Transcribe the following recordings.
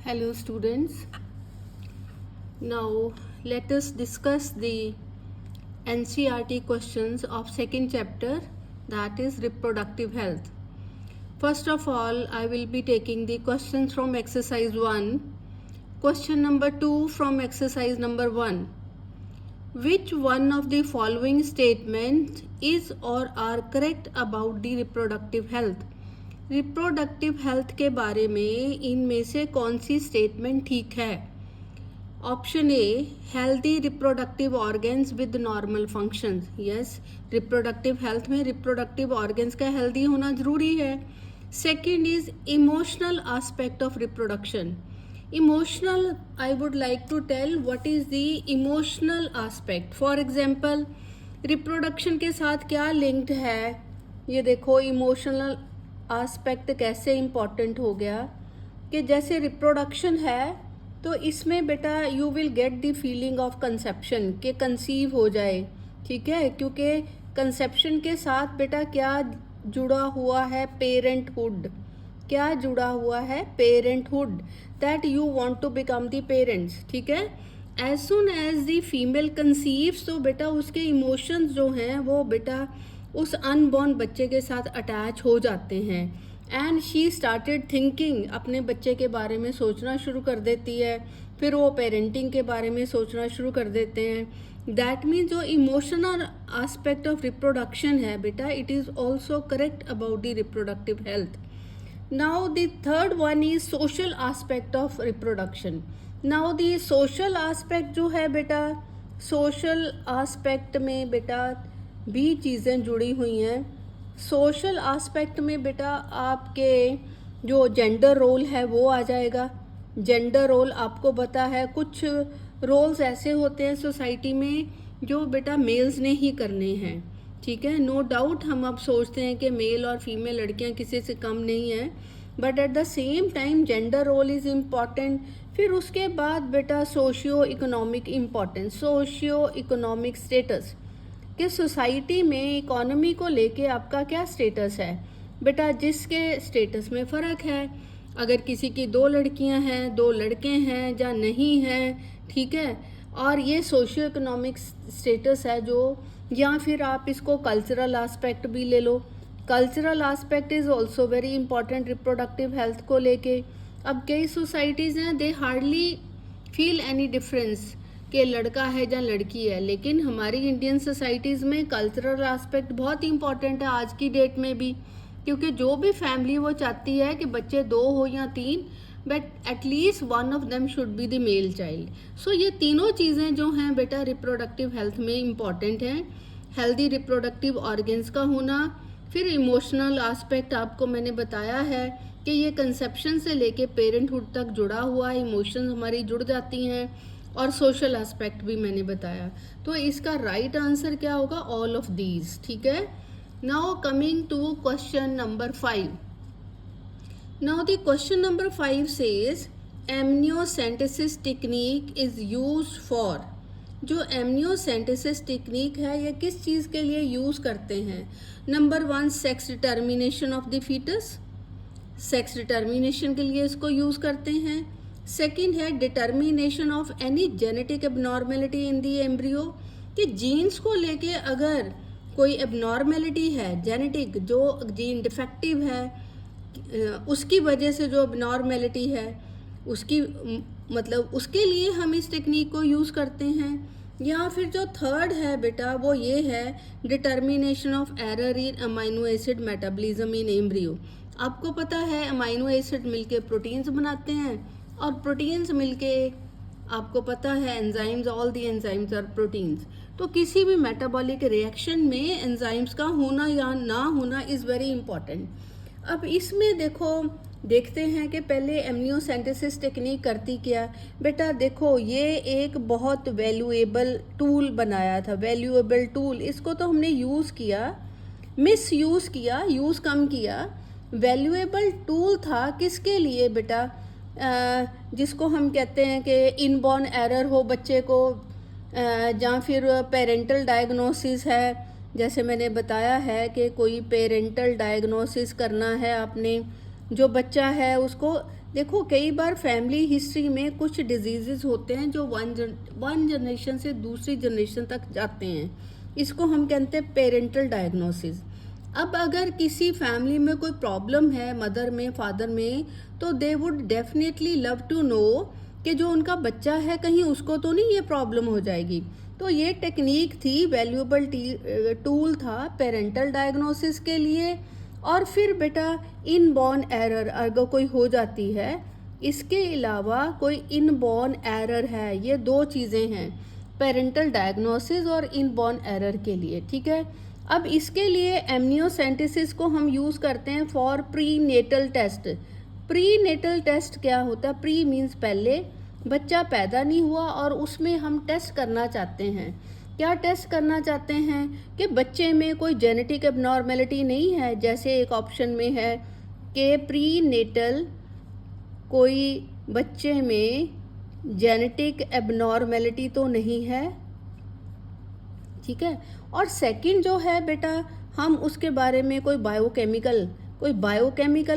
Hello students. Now let us discuss the NCERT questions of second chapter, that is reproductive health. First of all, I will be taking the questions from exercise 1. Question number 2 from exercise number 1. Which one of the following statements is or are correct about the reproductive health? Reproductive health के बारे में इनमें से कौन सी statement ठीक है? Option A, healthy reproductive organs with normal functions. Yes, reproductive health में reproductive organs का हेल्दी होना जरूरी है. Second is emotional aspect of reproduction. Emotional, I would like to tell what is the emotional aspect. For example, reproduction के साथ क्या linked है, ये देखो. इमोशनल एस्पेक्ट कैसे इम्पॉर्टेंट हो गया कि जैसे रिप्रोडक्शन है तो इसमें बेटा you will get the feeling of conception, के कंसीव हो जाए, ठीक है. क्योंकि कंसेप्शन के साथ बेटा क्या जुड़ा हुआ है? पेरेंटहुड. क्या जुड़ा हुआ है? Parenthood. That you want to become the parents, ठीक है. As soon as the female conceives, तो बेटा उसके इमोशंस जो हैं वो बेटा उस अनबॉर्न बच्चे के साथ अटैच हो जाते हैं. एंड शी स्टार्टेड थिंकिंग, अपने बच्चे के बारे में सोचना शुरू कर देती है. फिर वो पेरेंटिंग के बारे में सोचना शुरू कर देते हैं. दैट मीन्स जो इमोशनल एस्पेक्ट ऑफ रिप्रोडक्शन है बेटा, it is also correct about the reproductive health. Now the third one is social aspect of reproduction. Now the social aspect जो है बेटा, सोशल एस्पेक्ट में बेटा भी चीज़ें जुड़ी हुई हैं. सोशल एस्पेक्ट में बेटा आपके जो जेंडर रोल है वो आ जाएगा. जेंडर रोल आपको पता है, कुछ रोल्स ऐसे होते हैं सोसाइटी में जो बेटा मेल्स ने ही करने हैं, ठीक है. नो डाउट हम अब सोचते हैं कि मेल और फीमेल लड़कियां किसी से कम नहीं हैं, but at the same time gender role is important. फिर उसके बाद बेटा socio economic importance, socio economic status, कि सोसाइटी में इकोनॉमी को लेके आपका क्या स्टेटस है बेटा. जिसके स्टेटस में फ़र्क है, अगर किसी की 2 लड़कियां हैं, 2 लड़के हैं या नहीं हैं, ठीक है. और ये सोशियो इकोनॉमिक स्टेटस है जो, या फिर आप इसको कल्चरल एस्पेक्ट भी ले लो. Cultural aspect is also very important reproductive health को लेके. अब कई सोसाइटीज़ हैं, they hardly feel any difference कि लड़का है या लड़की है, लेकिन हमारी इंडियन सोसाइटीज़ में कल्चरल एस्पेक्ट बहुत इंपॉर्टेंट है आज की डेट में भी. क्योंकि जो भी फैमिली वो चाहती है कि बच्चे 2 हो या 3, but at least one of them should be the male child. So ये तीनों चीज़ें जो हैं बेटा रिप्रोडक्टिव हेल्थ में इम्पॉर्टेंट हैं. हेल्दी रिप्रोडक्टिव ऑर्गन्स का होना, फिर इमोशनल एस्पेक्ट आपको मैंने बताया है कि ये कंसेप्शन से लेके पेरेंटहुड तक जुड़ा हुआ है, इमोशंस हमारी जुड़ जाती हैं. और सोशल एस्पेक्ट भी मैंने बताया. तो इसका राइट आंसर क्या होगा? ऑल ऑफ दीज, ठीक है. Now coming to question number 5. Now the question number 5 says amniocentesis technique is used for. जो एमनियोसेंटेसिस टेक्निक है ये किस चीज़ के लिए यूज़ करते हैं? Number 1, sex determination of the foetus. Sex determination के लिए इसको यूज़ करते हैं. सेकेंड है determination of any genetic abnormality in the embryo, कि जीन्स को लेके अगर कोई एबनॉर्मेलिटी है जेनेटिक, जो जीन डिफेक्टिव है, उसकी वजह से जो एबनॉर्मेलिटी है उसकी मतलब उसके लिए हम इस टेक्निक को यूज़ करते हैं. या फिर जो थर्ड है बेटा वो ये है determination of error in amino acid metabolism in embryo. आपको पता है अमाइनो एसिड मिलके प्रोटीन्स बनाते हैं, और प्रोटीन्स मिलके आपको पता है enzymes, all the enzymes are proteins. तो किसी भी मेटाबॉलिक रिएक्शन में एंजाइम्स का होना या ना होना इज़ वेरी इंपॉर्टेंट. अब इसमें देखो, देखते हैं कि पहले एमनियोसेंटेसिस टेक्निक करती क्या बेटा. देखो ये एक बहुत वैल्यूएबल टूल बनाया था, वैल्यूएबल टूल. इसको तो हमने यूज़ किया, मिस यूज़ किया, यूज़ कम किया. वैल्यूएबल टूल था किसके लिए बेटा? जिसको हम कहते हैं कि इनबॉर्न एरर हो बच्चे को, या फिर पेरेंटल डायग्नोसिस है. जैसे मैंने बताया है कि कोई पेरेंटल डायग्नोसिस करना है आपने, जो बच्चा है उसको देखो कई बार फैमिली हिस्ट्री में कुछ डिजीजेस होते हैं जो वन जनरेशन से दूसरी जनरेशन तक जाते हैं, इसको हम कहते हैं पेरेंटल डायग्नोसिस। अब अगर किसी फैमिली में कोई प्रॉब्लम है मदर में फादर में, तो they would definitely love to know कि जो उनका बच्चा है कहीं उसको तो नहीं ये प्रॉब्लम हो जाएगी। तो ये टेक्निक थी, वैल्यूएबल टूल था पेरेंटल डायग्नोसिस के लिए। और फिर बेटा इनबॉर्न एरर अगर कोई हो जाती है, इसके अलावा कोई इनबॉर्न एरर है, ये दो चीज़ें हैं पेरेंटल डायग्नोसिस और इनबॉर्न एरर के लिए, ठीक है। अब इसके लिए एमनियोसेंटेसिस को हम यूज़ करते हैं for prenatal test. Prenatal test क्या होता है? प्री मीन्स पहले, बच्चा पैदा नहीं हुआ और उसमें हम टेस्ट करना चाहते हैं। क्या टेस्ट करना चाहते हैं कि बच्चे में कोई जेनेटिक एबनॉर्मेलिटी नहीं है, जैसे एक ऑप्शन में है कि प्री नेटल कोई बच्चे में जेनेटिक एबनॉर्मेलिटी तो नहीं है, ठीक है। और सेकंड जो है बेटा, हम उसके बारे में कोई बायोकेमिकल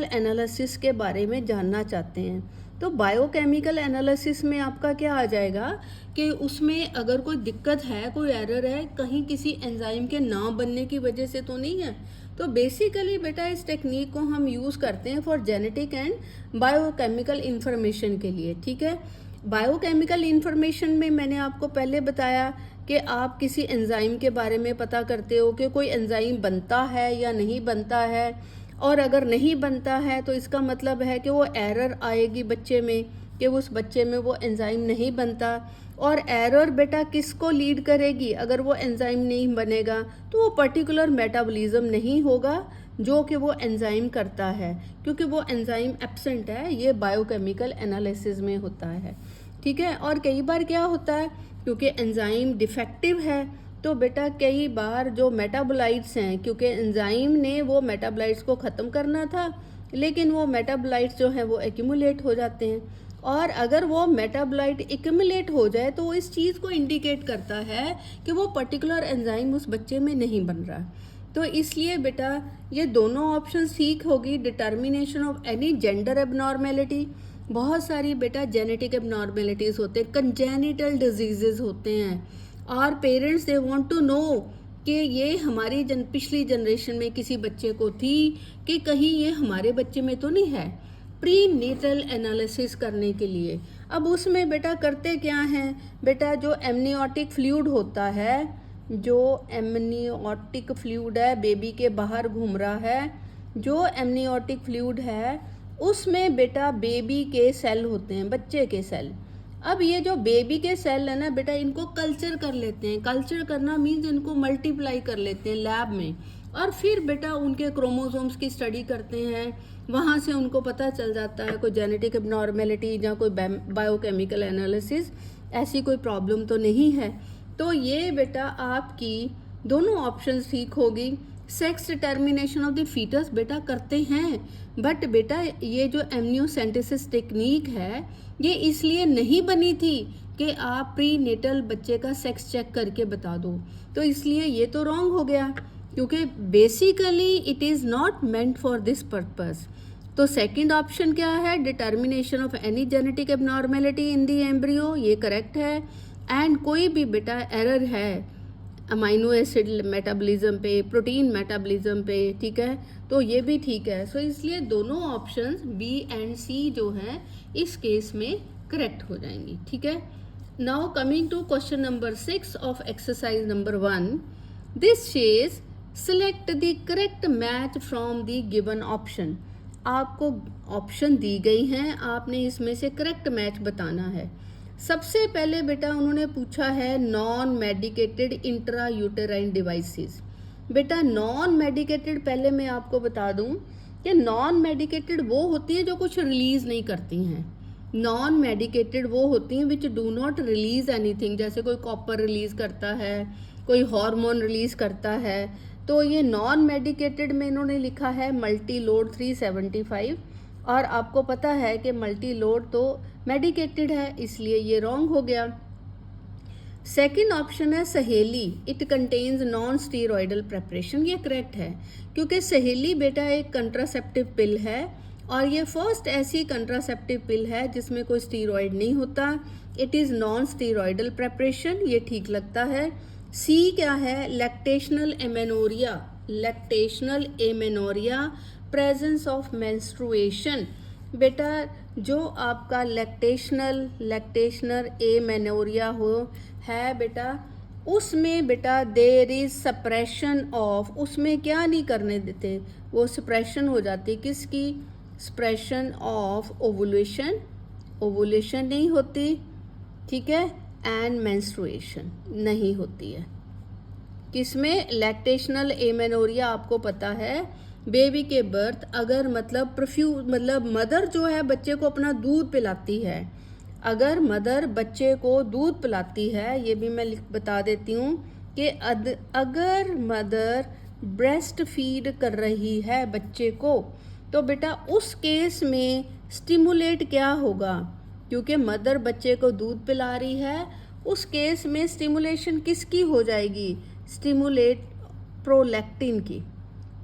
एनालिसिस के बारे में जानना चाहते हैं। तो बायोकेमिकल एनालिसिस में आपका क्या आ जाएगा कि उसमें अगर कोई दिक्कत है, कोई एरर है, कहीं किसी एंजाइम के ना बनने की वजह से तो नहीं है। तो बेसिकली बेटा इस टेक्निक को हम यूज़ करते हैं for genetic and biochemical information के लिए, ठीक है। बायोकेमिकल इंफॉर्मेशन में मैंने आपको पहले बताया कि आप किसी एंजाइम के बारे में पता करते हो कि कोई एंजाइम बनता है या नहीं बनता है, और अगर नहीं बनता है तो इसका मतलब है कि वो एरर आएगी बच्चे में कि उस बच्चे में वो एंजाइम नहीं बनता। और एरर बेटा किसको लीड करेगी? अगर वो एंजाइम नहीं बनेगा तो वो पर्टिकुलर मेटाबॉलिज्म नहीं होगा जो कि वो एंजाइम करता है, क्योंकि वो एंजाइम एब्सेंट है। ये बायोकेमिकल एनालिसिस में होता है, ठीक है। और कई बार क्या होता है, क्योंकि एंजाइम डिफेक्टिव है, तो बेटा कई बार जो मेटाबोलाइट्स हैं, क्योंकि एंजाइम ने वो मेटाबोलाइट्स को ख़त्म करना था, लेकिन वो मेटाबोलाइट्स जो हैं वो एक्यूमुलेट हो जाते हैं। और अगर वो मेटाबोलाइट एक्यूमुलेट हो जाए तो वो इस चीज़ को इंडिकेट करता है कि वो पर्टिकुलर एंजाइम उस बच्चे में नहीं बन रहा। तो इसलिए बेटा ये दोनों ऑप्शन ठीक होगी। Determination of any gender abnormality, बहुत सारी बेटा जेनेटिक एबनॉर्मेलिटीज़ होते हैं, कंजेनिटल डिजीजेज होते हैं, और parents they want to know कि ये हमारी पिछली जनरेशन में किसी बच्चे को थी कि कहीं ये हमारे बच्चे में तो नहीं है, प्री नेटल एनालिसिस करने के लिए। अब उसमें बेटा करते क्या हैं बेटा, जो एमनियोटिक फ्लूइड होता है, जो एमनियोटिक फ्लूइड है बेबी के बाहर घूम रहा है, जो एमनियोटिक फ्लूइड है उसमें बेटा बेबी के सेल होते हैं, बच्चे के सेल। अब ये जो बेबी के सेल है ना बेटा, इनको कल्चर कर लेते हैं। कल्चर करना मीन्स इनको मल्टीप्लाई कर लेते हैं लैब में, और फिर बेटा उनके क्रोमोसोम्स की स्टडी करते हैं। वहाँ से उनको पता चल जाता है कोई जेनेटिक एबनॉर्मेलिटी या कोई बायोकेमिकल एनालिसिस, ऐसी कोई प्रॉब्लम तो नहीं है। तो ये बेटा आपकी दोनों ऑप्शंस ठीक होगी। Sex determination of the foetus बेटा करते हैं, बट बेटा ये जो एमनियोसेंटेसिस टेक्निक है ये इसलिए नहीं बनी थी कि आप प्री नेटल बच्चे का सेक्स चेक करके बता दो, तो इसलिए ये तो रॉन्ग हो गया, क्योंकि basically it is not meant for this purpose. तो सेकंड ऑप्शन क्या है, determination of any genetic abnormality in the embryo, ये करेक्ट है। एंड कोई भी बेटा एरर है अमाइनो एसिड मेटाबॉलिज्म पे, प्रोटीन मेटाबॉलिज्म पे, ठीक है, तो ये भी ठीक है। सो इसलिए दोनों ऑप्शंस बी एंड सी जो हैं इस केस में करेक्ट हो जाएंगी, ठीक है। Now coming to question number 6 of exercise number 1, this says select the correct match from the given option. आपको ऑप्शन दी गई हैं, आपने इसमें से करेक्ट मैच बताना है। सबसे पहले बेटा उन्होंने पूछा है non medicated intra uterine devices. बेटा नॉन मेडिकेटेड, पहले मैं आपको बता दूं कि नॉन मेडिकेटेड वो होती हैं जो कुछ रिलीज नहीं करती हैं। नॉन मेडिकेटेड वो होती हैं which do not release anything, जैसे कोई कॉपर रिलीज करता है, कोई हार्मोन रिलीज करता है। तो ये नॉन मेडिकेटेड में इन्होंने लिखा है मल्टी लोड 375, और आपको पता है कि मल्टी लोड तो मेडिकेटेड है, इसलिए ये रॉन्ग हो गया। सेकंड ऑप्शन है सहेली, it contains non steroidal preparation, ये करेक्ट है, क्योंकि सहेली बेटा एक कंट्रासेप्टिव पिल है और ये फर्स्ट ऐसी कंट्रासेप्टिव पिल है जिसमें कोई स्टीरॉयड नहीं होता। It is non steroidal preparation, ये ठीक लगता है। सी क्या है? Lactational amenorrhoea, lactational amenorrhoea, presence of menstruation. बेटा जो आपका लैक्टेशनल एमेनोरिया हो है बेटा, उसमें बेटा देर इज सप्रेशन ऑफ, उसमें क्या नहीं करने देते, वो सप्रेशन हो जाती है किसकी? सप्रेशन ऑफ ओवुलेशन, ओवुलेशन नहीं होती, ठीक है, एंड मेंस्ट्रुएशन नहीं होती है। किसमें? लैक्टेशनल एमेनोरिया आपको पता है, बेबी के बर्थ अगर मतलब मदर जो है बच्चे को अपना दूध पिलाती है, अगर मदर बच्चे को दूध पिलाती है, ये भी मैं बता देती हूँ कि अगर मदर ब्रेस्ट फीड कर रही है बच्चे को, तो बेटा उस केस में स्टिमुलेट क्या होगा? क्योंकि मदर बच्चे को दूध पिला रही है, उस केस में स्टिमुलेशन किसकी हो जाएगी? स्टिमुलेट प्रोलैक्टिन की।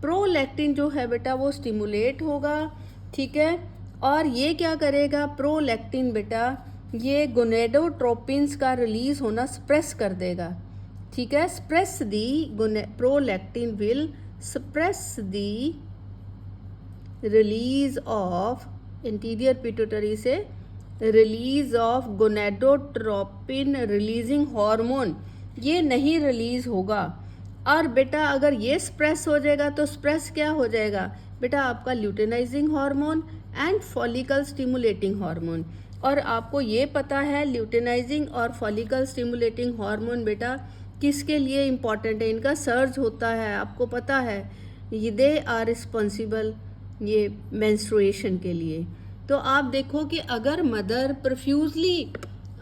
प्रोलैक्टिन जो है बेटा वो स्टिमुलेट होगा, ठीक है। और ये क्या करेगा? प्रोलैक्टिन बेटा ये गोनेडोट्रोपिन्स का रिलीज होना सप्रेस कर देगा, ठीक है। Suppress the prolactin will suppress the release of anterior pituitary से release of gonadotropin releasing hormone, ये नहीं रिलीज होगा। और बेटा अगर ये सप्रेस हो जाएगा तो सप्रेस क्या हो जाएगा बेटा? आपका luteinising hormone and follicle stimulating hormone. और आपको ये पता है ल्यूटेनाइजिंग और फॉलिकल स्टिमुलेटिंग हार्मोन बेटा किसके लिए इम्पॉर्टेंट है? इनका सर्ज होता है, आपको पता है, ये दे आर रिस्पॉन्सिबल ये मेंस्ट्रुएशन के लिए। तो आप देखो कि अगर मदर प्रोफ्यूजली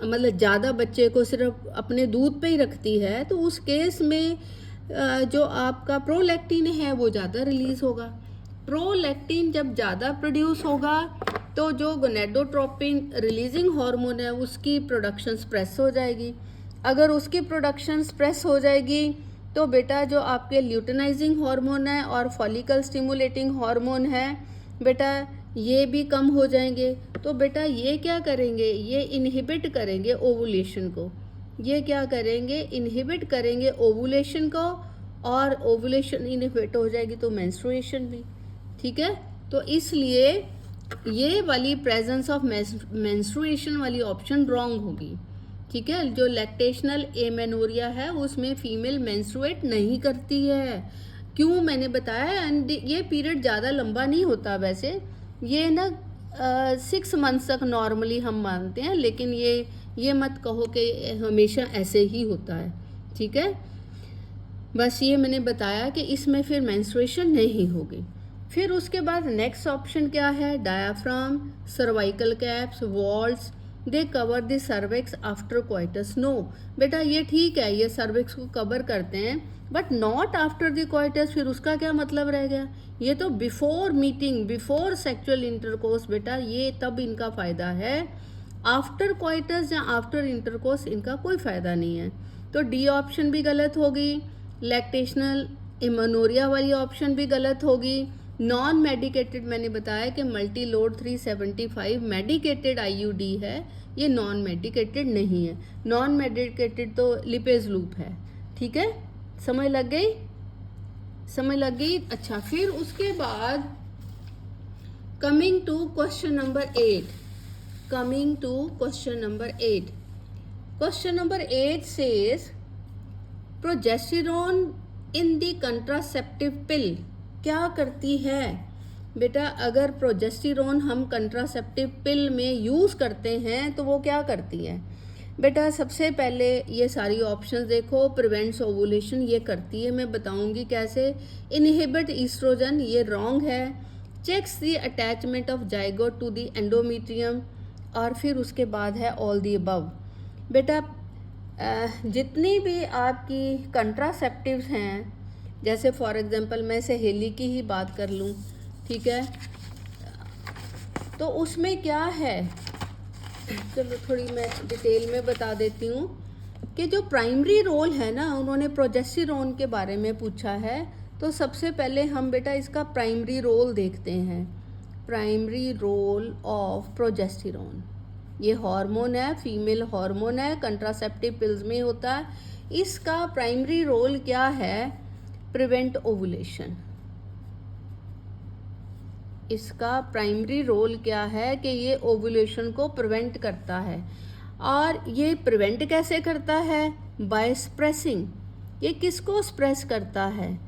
मतलब ज़्यादा बच्चे को सिर्फ अपने दूध पे ही रखती है, तो उस केस में जो आपका प्रोलैक्टिन है वो ज़्यादा रिलीज होगा। प्रोलैक्टिन जब ज़्यादा प्रोड्यूस होगा तो जो गोनेडोट्रोपिन रिलीजिंग हार्मोन है उसकी प्रोडक्शन सप्रेस हो जाएगी। अगर उसकी प्रोडक्शन सप्रेस हो जाएगी तो बेटा जो आपके ल्यूटेनाइजिंग हार्मोन है और फॉलिकल स्टिमुलेटिंग हार्मोन है बेटा ये भी कम हो जाएंगे। तो बेटा ये क्या करेंगे? ये इनहिबिट करेंगे ओवुलेशन को। ये क्या करेंगे? इनहिबिट करेंगे ओवुलेशन को, और ओवुलेशन इनहिबिट हो जाएगी तो मेंस्ट्रुएशन भी, ठीक है। तो इसलिए ये वाली प्रेजेंस ऑफ मेंस्ट्रुएशन वाली ऑप्शन रॉन्ग होगी, ठीक है। जो लैक्टेशनल एमेनोरिया है उसमें फीमेल मेंस्ट्रुएट नहीं करती है। क्यों मैंने बताया, एंड ये पीरियड ज़्यादा लंबा नहीं होता, वैसे ये ना 6 मंथ्स तक नॉर्मली हम मानते हैं, लेकिन ये मत कहो कि हमेशा ऐसे ही होता है, ठीक है। बस ये मैंने बताया कि इसमें फिर मेंस्ट्रुएशन नहीं होगी। फिर उसके बाद नेक्स्ट ऑप्शन क्या है? Diaphragm, cervical caps, walls, they cover the cervix after coitus. No बेटा ये ठीक है, ये सर्विक्स को कवर करते हैं, but not after the coitus. फिर उसका क्या मतलब रह गया? ये तो before meeting, before sexual intercourse बेटा, ये तब इनका फ़ायदा है। आफ्टर क्वाइटस या आफ्टर इंटरकोर्स इनका कोई फ़ायदा नहीं है। तो डी ऑप्शन भी गलत होगी, लैक्टेशनल इमेनोरिया वाली ऑप्शन भी गलत होगी। नॉन मेडिकेटेड मैंने बताया कि मल्टी लोड 375 मेडिकेटेड आईयूडी है, ये नॉन मेडिकेटेड नहीं है। नॉन मेडिकेटेड तो लिपेज लूप है, ठीक है। समझ लग गई? समझ लग गई? अच्छा, फिर उसके बाद coming to question number 8, coming to question number 8, question number 8 says progesterone in the contraceptive pill क्या करती है बेटा? अगर प्रोजेस्टेरोन हम कंट्रासेप्टिव पिल में यूज़ करते हैं तो वो क्या करती है बेटा? सबसे पहले ये सारी ऑप्शंस देखो। प्रिवेंट्स ओवुलेशन, ये करती है, मैं बताऊंगी कैसे। इनहिबिट ईस्ट्रोजन, ये रॉन्ग है। Checks the attachment of zygote to the endometrium, और फिर उसके बाद है ऑल द अबव। बेटा जितनी भी आपकी कंट्रासेप्टिव्स हैं, जैसे फॉर एग्जांपल मैं सहेली की ही बात कर लूँ, ठीक है, तो उसमें क्या है, चलो थोड़ी मैं डिटेल में बता देती हूँ कि जो प्राइमरी रोल है ना, उन्होंने प्रोजेस्टेरोन के बारे में पूछा है। तो सबसे पहले हम बेटा इसका प्राइमरी रोल देखते हैं। Primary role of progesterone. ये हार्मोन है, फीमेल हार्मोन है, कंट्रासेप्टिव पिल्स में होता है। इसका प्राइमरी रोल क्या है? Prevent ovulation. इसका प्राइमरी रोल क्या है कि ये ओवुलेशन को प्रिवेंट करता है। और ये प्रिवेंट कैसे करता है? By suppressing. ये किसको सप्रेस करता है?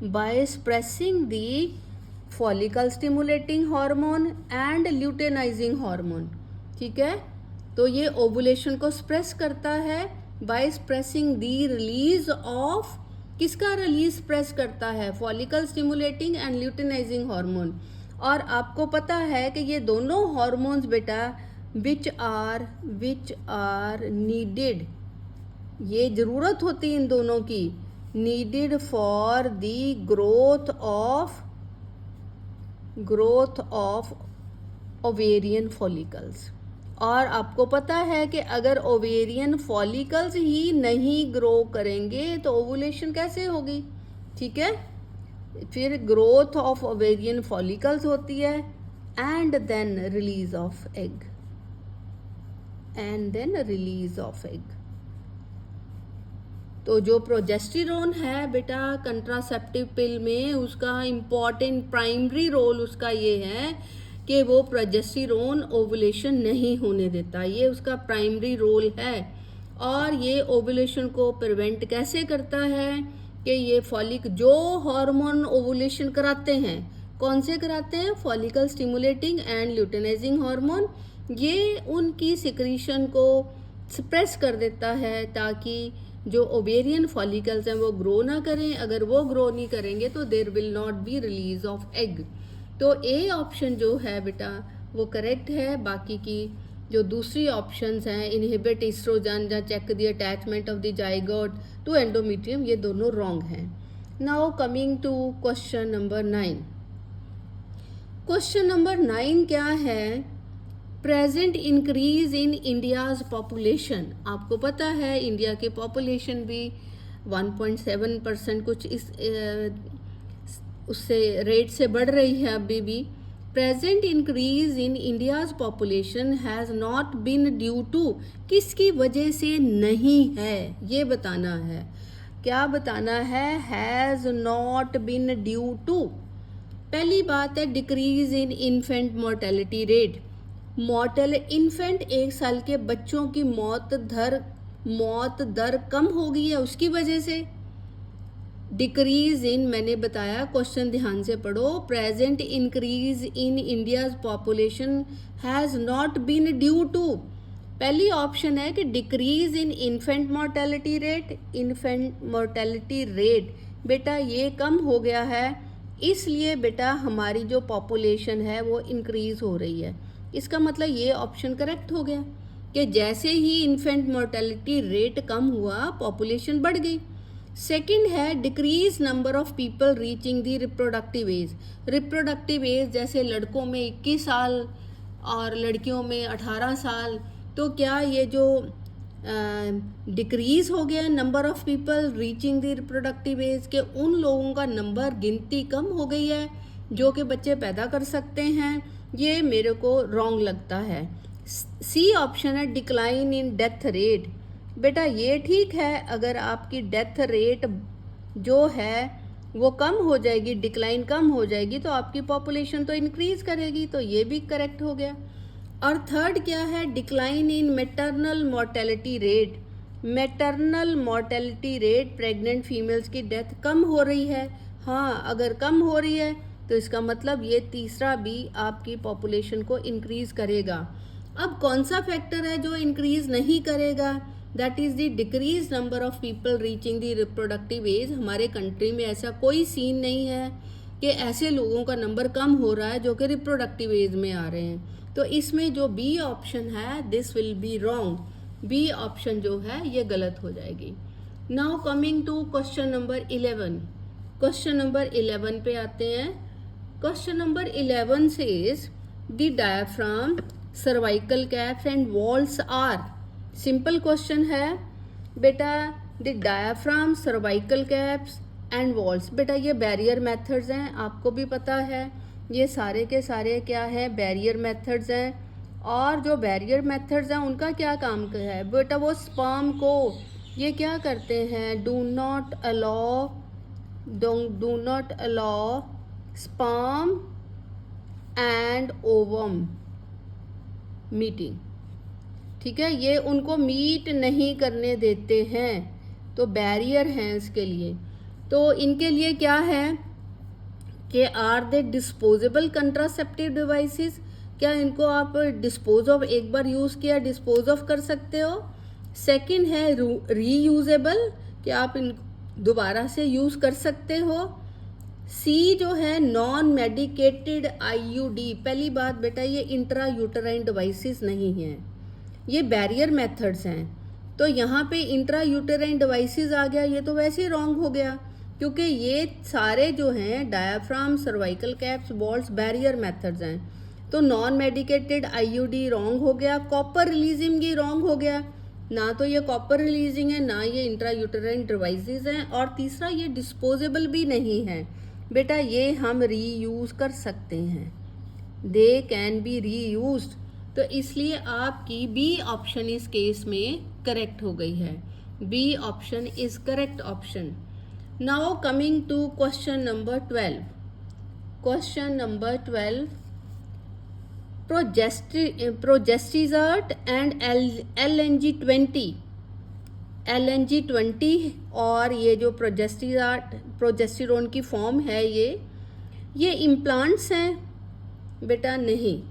By suppressing the follicle stimulating hormone and luteinising hormone. ठीक है, तो ये ओवुलेशन को सप्रेस करता है by suppressing the release of, किसका रिलीज सप्रेस करता है? Follicle stimulating and luteinising hormone. और आपको पता है कि ये दोनों हार्मोन्स बेटा विच आर नीडेड, ये ज़रूरत होती है इन दोनों की, needed for the growth of ovarian follicles. और आपको पता है कि अगर ओवेरियन फॉलिकल्स ही नहीं ग्रो करेंगे तो ओवुलेशन कैसे होगी? ठीक है, फिर ग्रोथ ऑफ ओवेरियन फॉलिकल्स होती है and then release of egg. तो जो प्रोजेस्टेरोन है बेटा कंट्रासेप्टिव पिल में, उसका इम्पॉर्टेंट प्राइमरी रोल उसका ये है कि वो प्रोजेस्टेरोन ओवुलेशन नहीं होने देता, ये उसका प्राइमरी रोल है। और ये ओवुलेशन को प्रिवेंट कैसे करता है कि ये जो हार्मोन ओवुलेशन कराते हैं, कौन से कराते हैं? Follicle stimulating and luteinising hormone. ये उनकी सिक्रीशन को सप्रेस कर देता है ताकि जो ओवेरियन फॉलिकल्स हैं वो ग्रो ना करें। अगर वो ग्रो नहीं करेंगे तो there will not be release of egg. तो ए ऑप्शन जो है बेटा वो करेक्ट है। बाकी की जो दूसरी ऑप्शंस हैं, इनहिबिट एस्ट्रोजन या check the attachment of the zygote to endometrium, ये दोनों रॉन्ग हैं। Now coming to question number 9। Question number 9 क्या है? Present increase in India's population. आपको पता है इंडिया की पॉपुलेशन भी 1.7% कुछ इस उससे रेट से बढ़ रही है अभी भी। Present increase in India's population has not been due to, किसकी वजह से नहीं है ये बताना है। क्या बताना है? Has not been due to. पहली बात है decrease in infant mortality rate. Infant 1 साल के बच्चों की मौत दर कम हो गई है, उसकी वजह से। डिक्रीज इन, मैंने बताया, क्वेश्चन ध्यान से पढ़ो। Present increase in India's population has not been due to. पहली ऑप्शन है कि decrease in infant mortality rate. Infant mortality rate बेटा ये कम हो गया है, इसलिए बेटा हमारी जो पॉपुलेशन है वो इंक्रीज हो रही है। इसका मतलब ये ऑप्शन करेक्ट हो गया कि जैसे ही इन्फेंट मोर्टेलिटी रेट कम हुआ पॉपुलेशन बढ़ गई। सेकंड है decrease number of people reaching the reproductive age. Reproductive age जैसे लड़कों में 21 साल और लड़कियों में 18 साल, तो क्या ये जो डिक्रीज हो गया number of people reaching the reproductive age के उन लोगों का नंबर, गिनती कम हो गई है जो कि बच्चे पैदा कर सकते हैं, ये मेरे को रॉन्ग लगता है। सी ऑप्शन है डिक्लाइन इन डेथ रेट। बेटा ये ठीक है, अगर आपकी डेथ रेट जो है वो कम हो जाएगी, डिक्लाइन कम हो जाएगी, तो आपकी पॉपुलेशन तो इंक्रीज करेगी, तो ये भी करेक्ट हो गया। और थर्ड क्या है? Decline in maternal mortality rate. Maternal mortality rate, pregnant females की डेथ कम हो रही है। हाँ, अगर कम हो रही है तो इसका मतलब ये तीसरा भी आपकी पॉपुलेशन को इंक्रीज करेगा। अब कौन सा फैक्टर है जो इंक्रीज नहीं करेगा? That is the decrease number of people reaching the reproductive age. हमारे कंट्री में ऐसा कोई सीन नहीं है कि ऐसे लोगों का नंबर कम हो रहा है जो कि रिप्रोडक्टिव एज में आ रहे हैं। तो इसमें जो बी ऑप्शन है this will be wrong. B option जो है ये गलत हो जाएगी। Now coming to question number 11। Question number 11 पे आते हैं। Question number 11 says the diaphragm, cervical caps and walls are। Simple question है बेटा। The diaphragm, cervical caps and walls, बेटा ये बैरियर मेथड्स हैं, आपको भी पता है ये सारे के सारे क्या है, बैरियर मेथड्स हैं। और जो बैरियर मेथड्स हैं उनका क्या काम है बेटा, वो स्पर्म को ये क्या करते हैं, do not allow sperm and ovum meeting. ठीक है, ये उनको मीट नहीं करने देते हैं, तो बैरियर हैं इसके लिए। तो इनके लिए क्या है कि are they disposable contraceptive devices, क्या इनको आप डिस्पोज ऑफ, एक बार यूज़ किया डिस्पोज ऑफ कर सकते हो। सेकंड है रीयूजेबल, कि आप इन दोबारा से यूज़ कर सकते हो। सी जो है नॉन मेडिकेटेड आईयूडी, पहली बात बेटा ये इंट्रा यूटराइन डिवाइसेस नहीं हैं, ये बैरियर मेथड्स हैं। तो यहाँ पे इंट्रा यूटराइन डिवाइसेस आ गया, ये तो वैसे ही रॉन्ग हो गया, क्योंकि ये सारे जो हैं diaphragm, cervical caps, balls barrier methods हैं। तो नॉन मेडिकेटेड आईयूडी रॉन्ग हो गया, कॉपर रिलीजिंग भी रॉन्ग हो गया, ना तो ये कॉपर रिलीजिंग है ना ये इंट्रा यूटराइन डिवाइसेस हैं। और तीसरा ये डिस्पोजेबल भी नहीं है बेटा, ये हम रीयूज़ कर सकते हैं, दे कैन बी रीयूज्ड। तो इसलिए आपकी बी ऑप्शन इस केस में करेक्ट हो गई है, B option is correct option. Now coming to question number 12। Question number 12, progesterone and LNG20 और ये जो प्रोजेस्टेरोन की फॉर्म है ये इम्प्लांट्स हैं बेटा, नहीं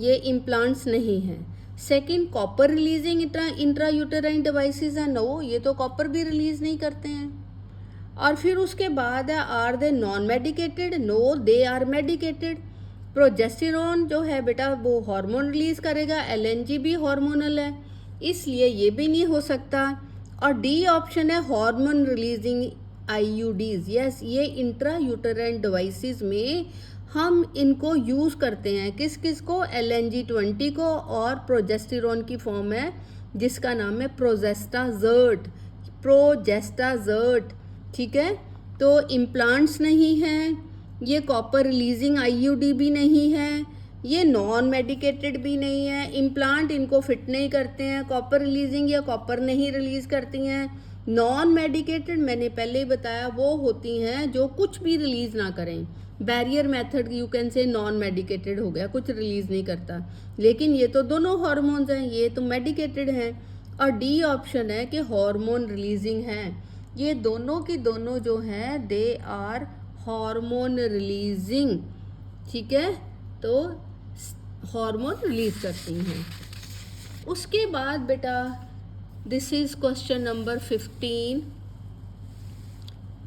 ये इम्प्लांट्स नहीं हैं। Second, copper releasing intra uterine devices हैं, नो ये तो कॉपर भी रिलीज नहीं करते हैं। और फिर उसके बाद है are they non medicated, no they are medicated. Progesterone जो है बेटा वो हार्मोन रिलीज करेगा, LNG भी हार्मोनल है, इसलिए ये भी नहीं हो सकता। और डी ऑप्शन है हार्मोन रिलीजिंग आईयूडीज, यस ये इंट्रा यूटेराइन डिवाइसेस में हम इनको यूज़ करते हैं, किस किस को, LNG20 को, और प्रोजेस्टेरोन की फॉर्म है जिसका नाम है प्रोजेस्टाजर्ट। ठीक है, तो इम्प्लांट्स नहीं हैं, ये कॉपर रिलीजिंग आईयूडी भी नहीं है, ये नॉन मेडिकेटेड भी नहीं है, इम्प्लांट इनको फिट नहीं करते हैं, कॉपर रिलीजिंग या कॉपर नहीं रिलीज करती हैं। नॉन मेडिकेटेड मैंने पहले ही बताया वो होती हैं जो कुछ भी रिलीज ना करें, barrier method you can say non medicated हो गया, कुछ रिलीज नहीं करता। लेकिन ये तो दोनों हार्मोन्स हैं, ये तो मेडिकेटेड हैं। और डी ऑप्शन है कि हार्मोन रिलीजिंग हैं, ये दोनों की दोनों जो हैं दे आर हार्मोन रिलीजिंग। ठीक है, तो हार्मोन रिलीज करती हैं। उसके बाद बेटा दिस इज क्वेश्चन नंबर 15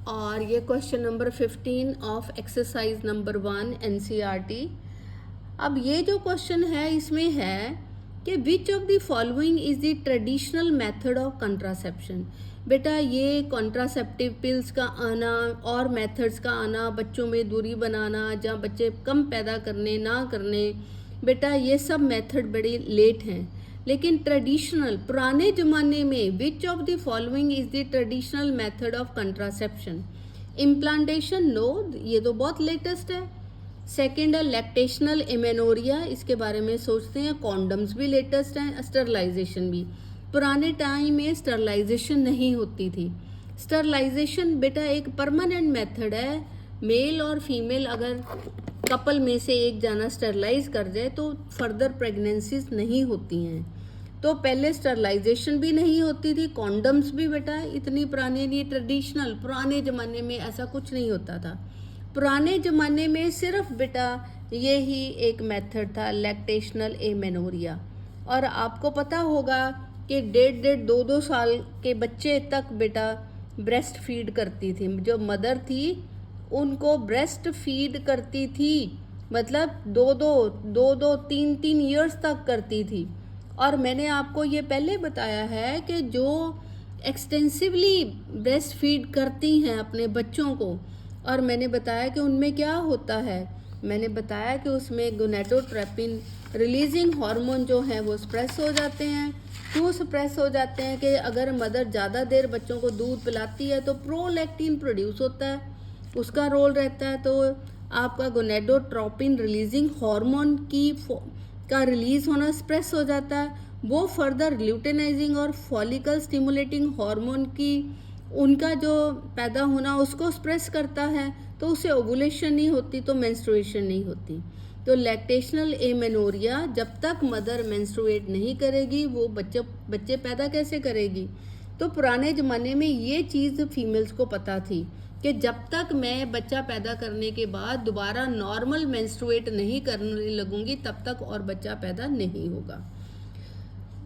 और ये question number 15 of exercise number 1 NCERT। अब ये जो क्वेश्चन है इसमें है कि which of the following is the traditional method of contraception. बेटा ये कॉन्ट्रासेप्टिव पिल्स का आना और मेथड्स का आना, बच्चों में दूरी बनाना, जहाँ बच्चे कम पैदा करने ना करने, बेटा ये सब मेथड बड़े लेट हैं। लेकिन ट्रेडिशनल पुराने ज़माने में which of the following is the traditional method of contraception. Implantation, no ये तो बहुत लेटेस्ट है। सेकेंड है लैक्टेशनल एमेनोरिया, इसके बारे में सोचते हैं। कॉन्डम्स भी लेटेस्ट हैं, स्टरलाइजेशन भी। पुराने टाइम में स्टरलाइजेशन नहीं होती थी। स्टरलाइजेशन बेटा एक परमानेंट मेथड है, मेल और फीमेल अगर कपल में से एक जाना स्टरलाइज कर जाए तो फर्दर प्रेगनेंसीज नहीं होती हैं। तो पहले स्टरलाइजेशन भी नहीं होती थी, कॉन्डम्स भी बेटा इतनी पुरानी नहीं, ट्रेडिशनल पुराने ज़माने में ऐसा कुछ नहीं होता था। पुराने ज़माने में सिर्फ बेटा ये ही एक मेथड था, लैक्टेशनल एमेनोरिया। और आपको पता होगा कि 1.5-2 साल के बच्चे तक बेटा ब्रेस्ट फीड करती थी, जो मदर थी उनको ब्रेस्ट फीड करती थी, मतलब 2-3 ईयर्स तक करती थी। और मैंने आपको ये पहले बताया है कि जो एक्सटेंसिवली ब्रेस्ट फीड करती हैं अपने बच्चों को, और मैंने बताया कि उनमें क्या होता है, मैंने बताया कि उसमें गोनेडोट्रोपिन रिलीजिंग हार्मोन जो हैं वो स्प्रेस हो जाते हैं। क्यों स्प्रेस हो जाते हैं कि अगर मदर ज़्यादा देर बच्चों को दूध पिलाती है तो प्रोलैक्टिन प्रोड्यूस होता है, उसका रोल रहता है। तो आपका गोनेडोट्रोपिन रिलीजिंग हार्मोन का रिलीज होना स्प्रेस हो जाता है, वो फर्दर ल्यूटेनाइजिंग और फॉलिकल स्टिमुलेटिंग हार्मोन की उनका जो पैदा होना उसको स्प्रेस करता है, तो उससे ओवुलेशन नहीं होती, तो मेंस्ट्रुएशन नहीं होती। तो लैक्टेशनल एमेनोरिया, जब तक मदर मेंस्ट्रुएट नहीं करेगी वो बच्चे पैदा कैसे करेगी। तो पुराने ज़माने में ये चीज़ फीमेल्स को पता थी कि जब तक मैं बच्चा पैदा करने के बाद दोबारा नॉर्मल मेंस्ट्रुएट नहीं करने लगूंगी तब तक और बच्चा पैदा नहीं होगा।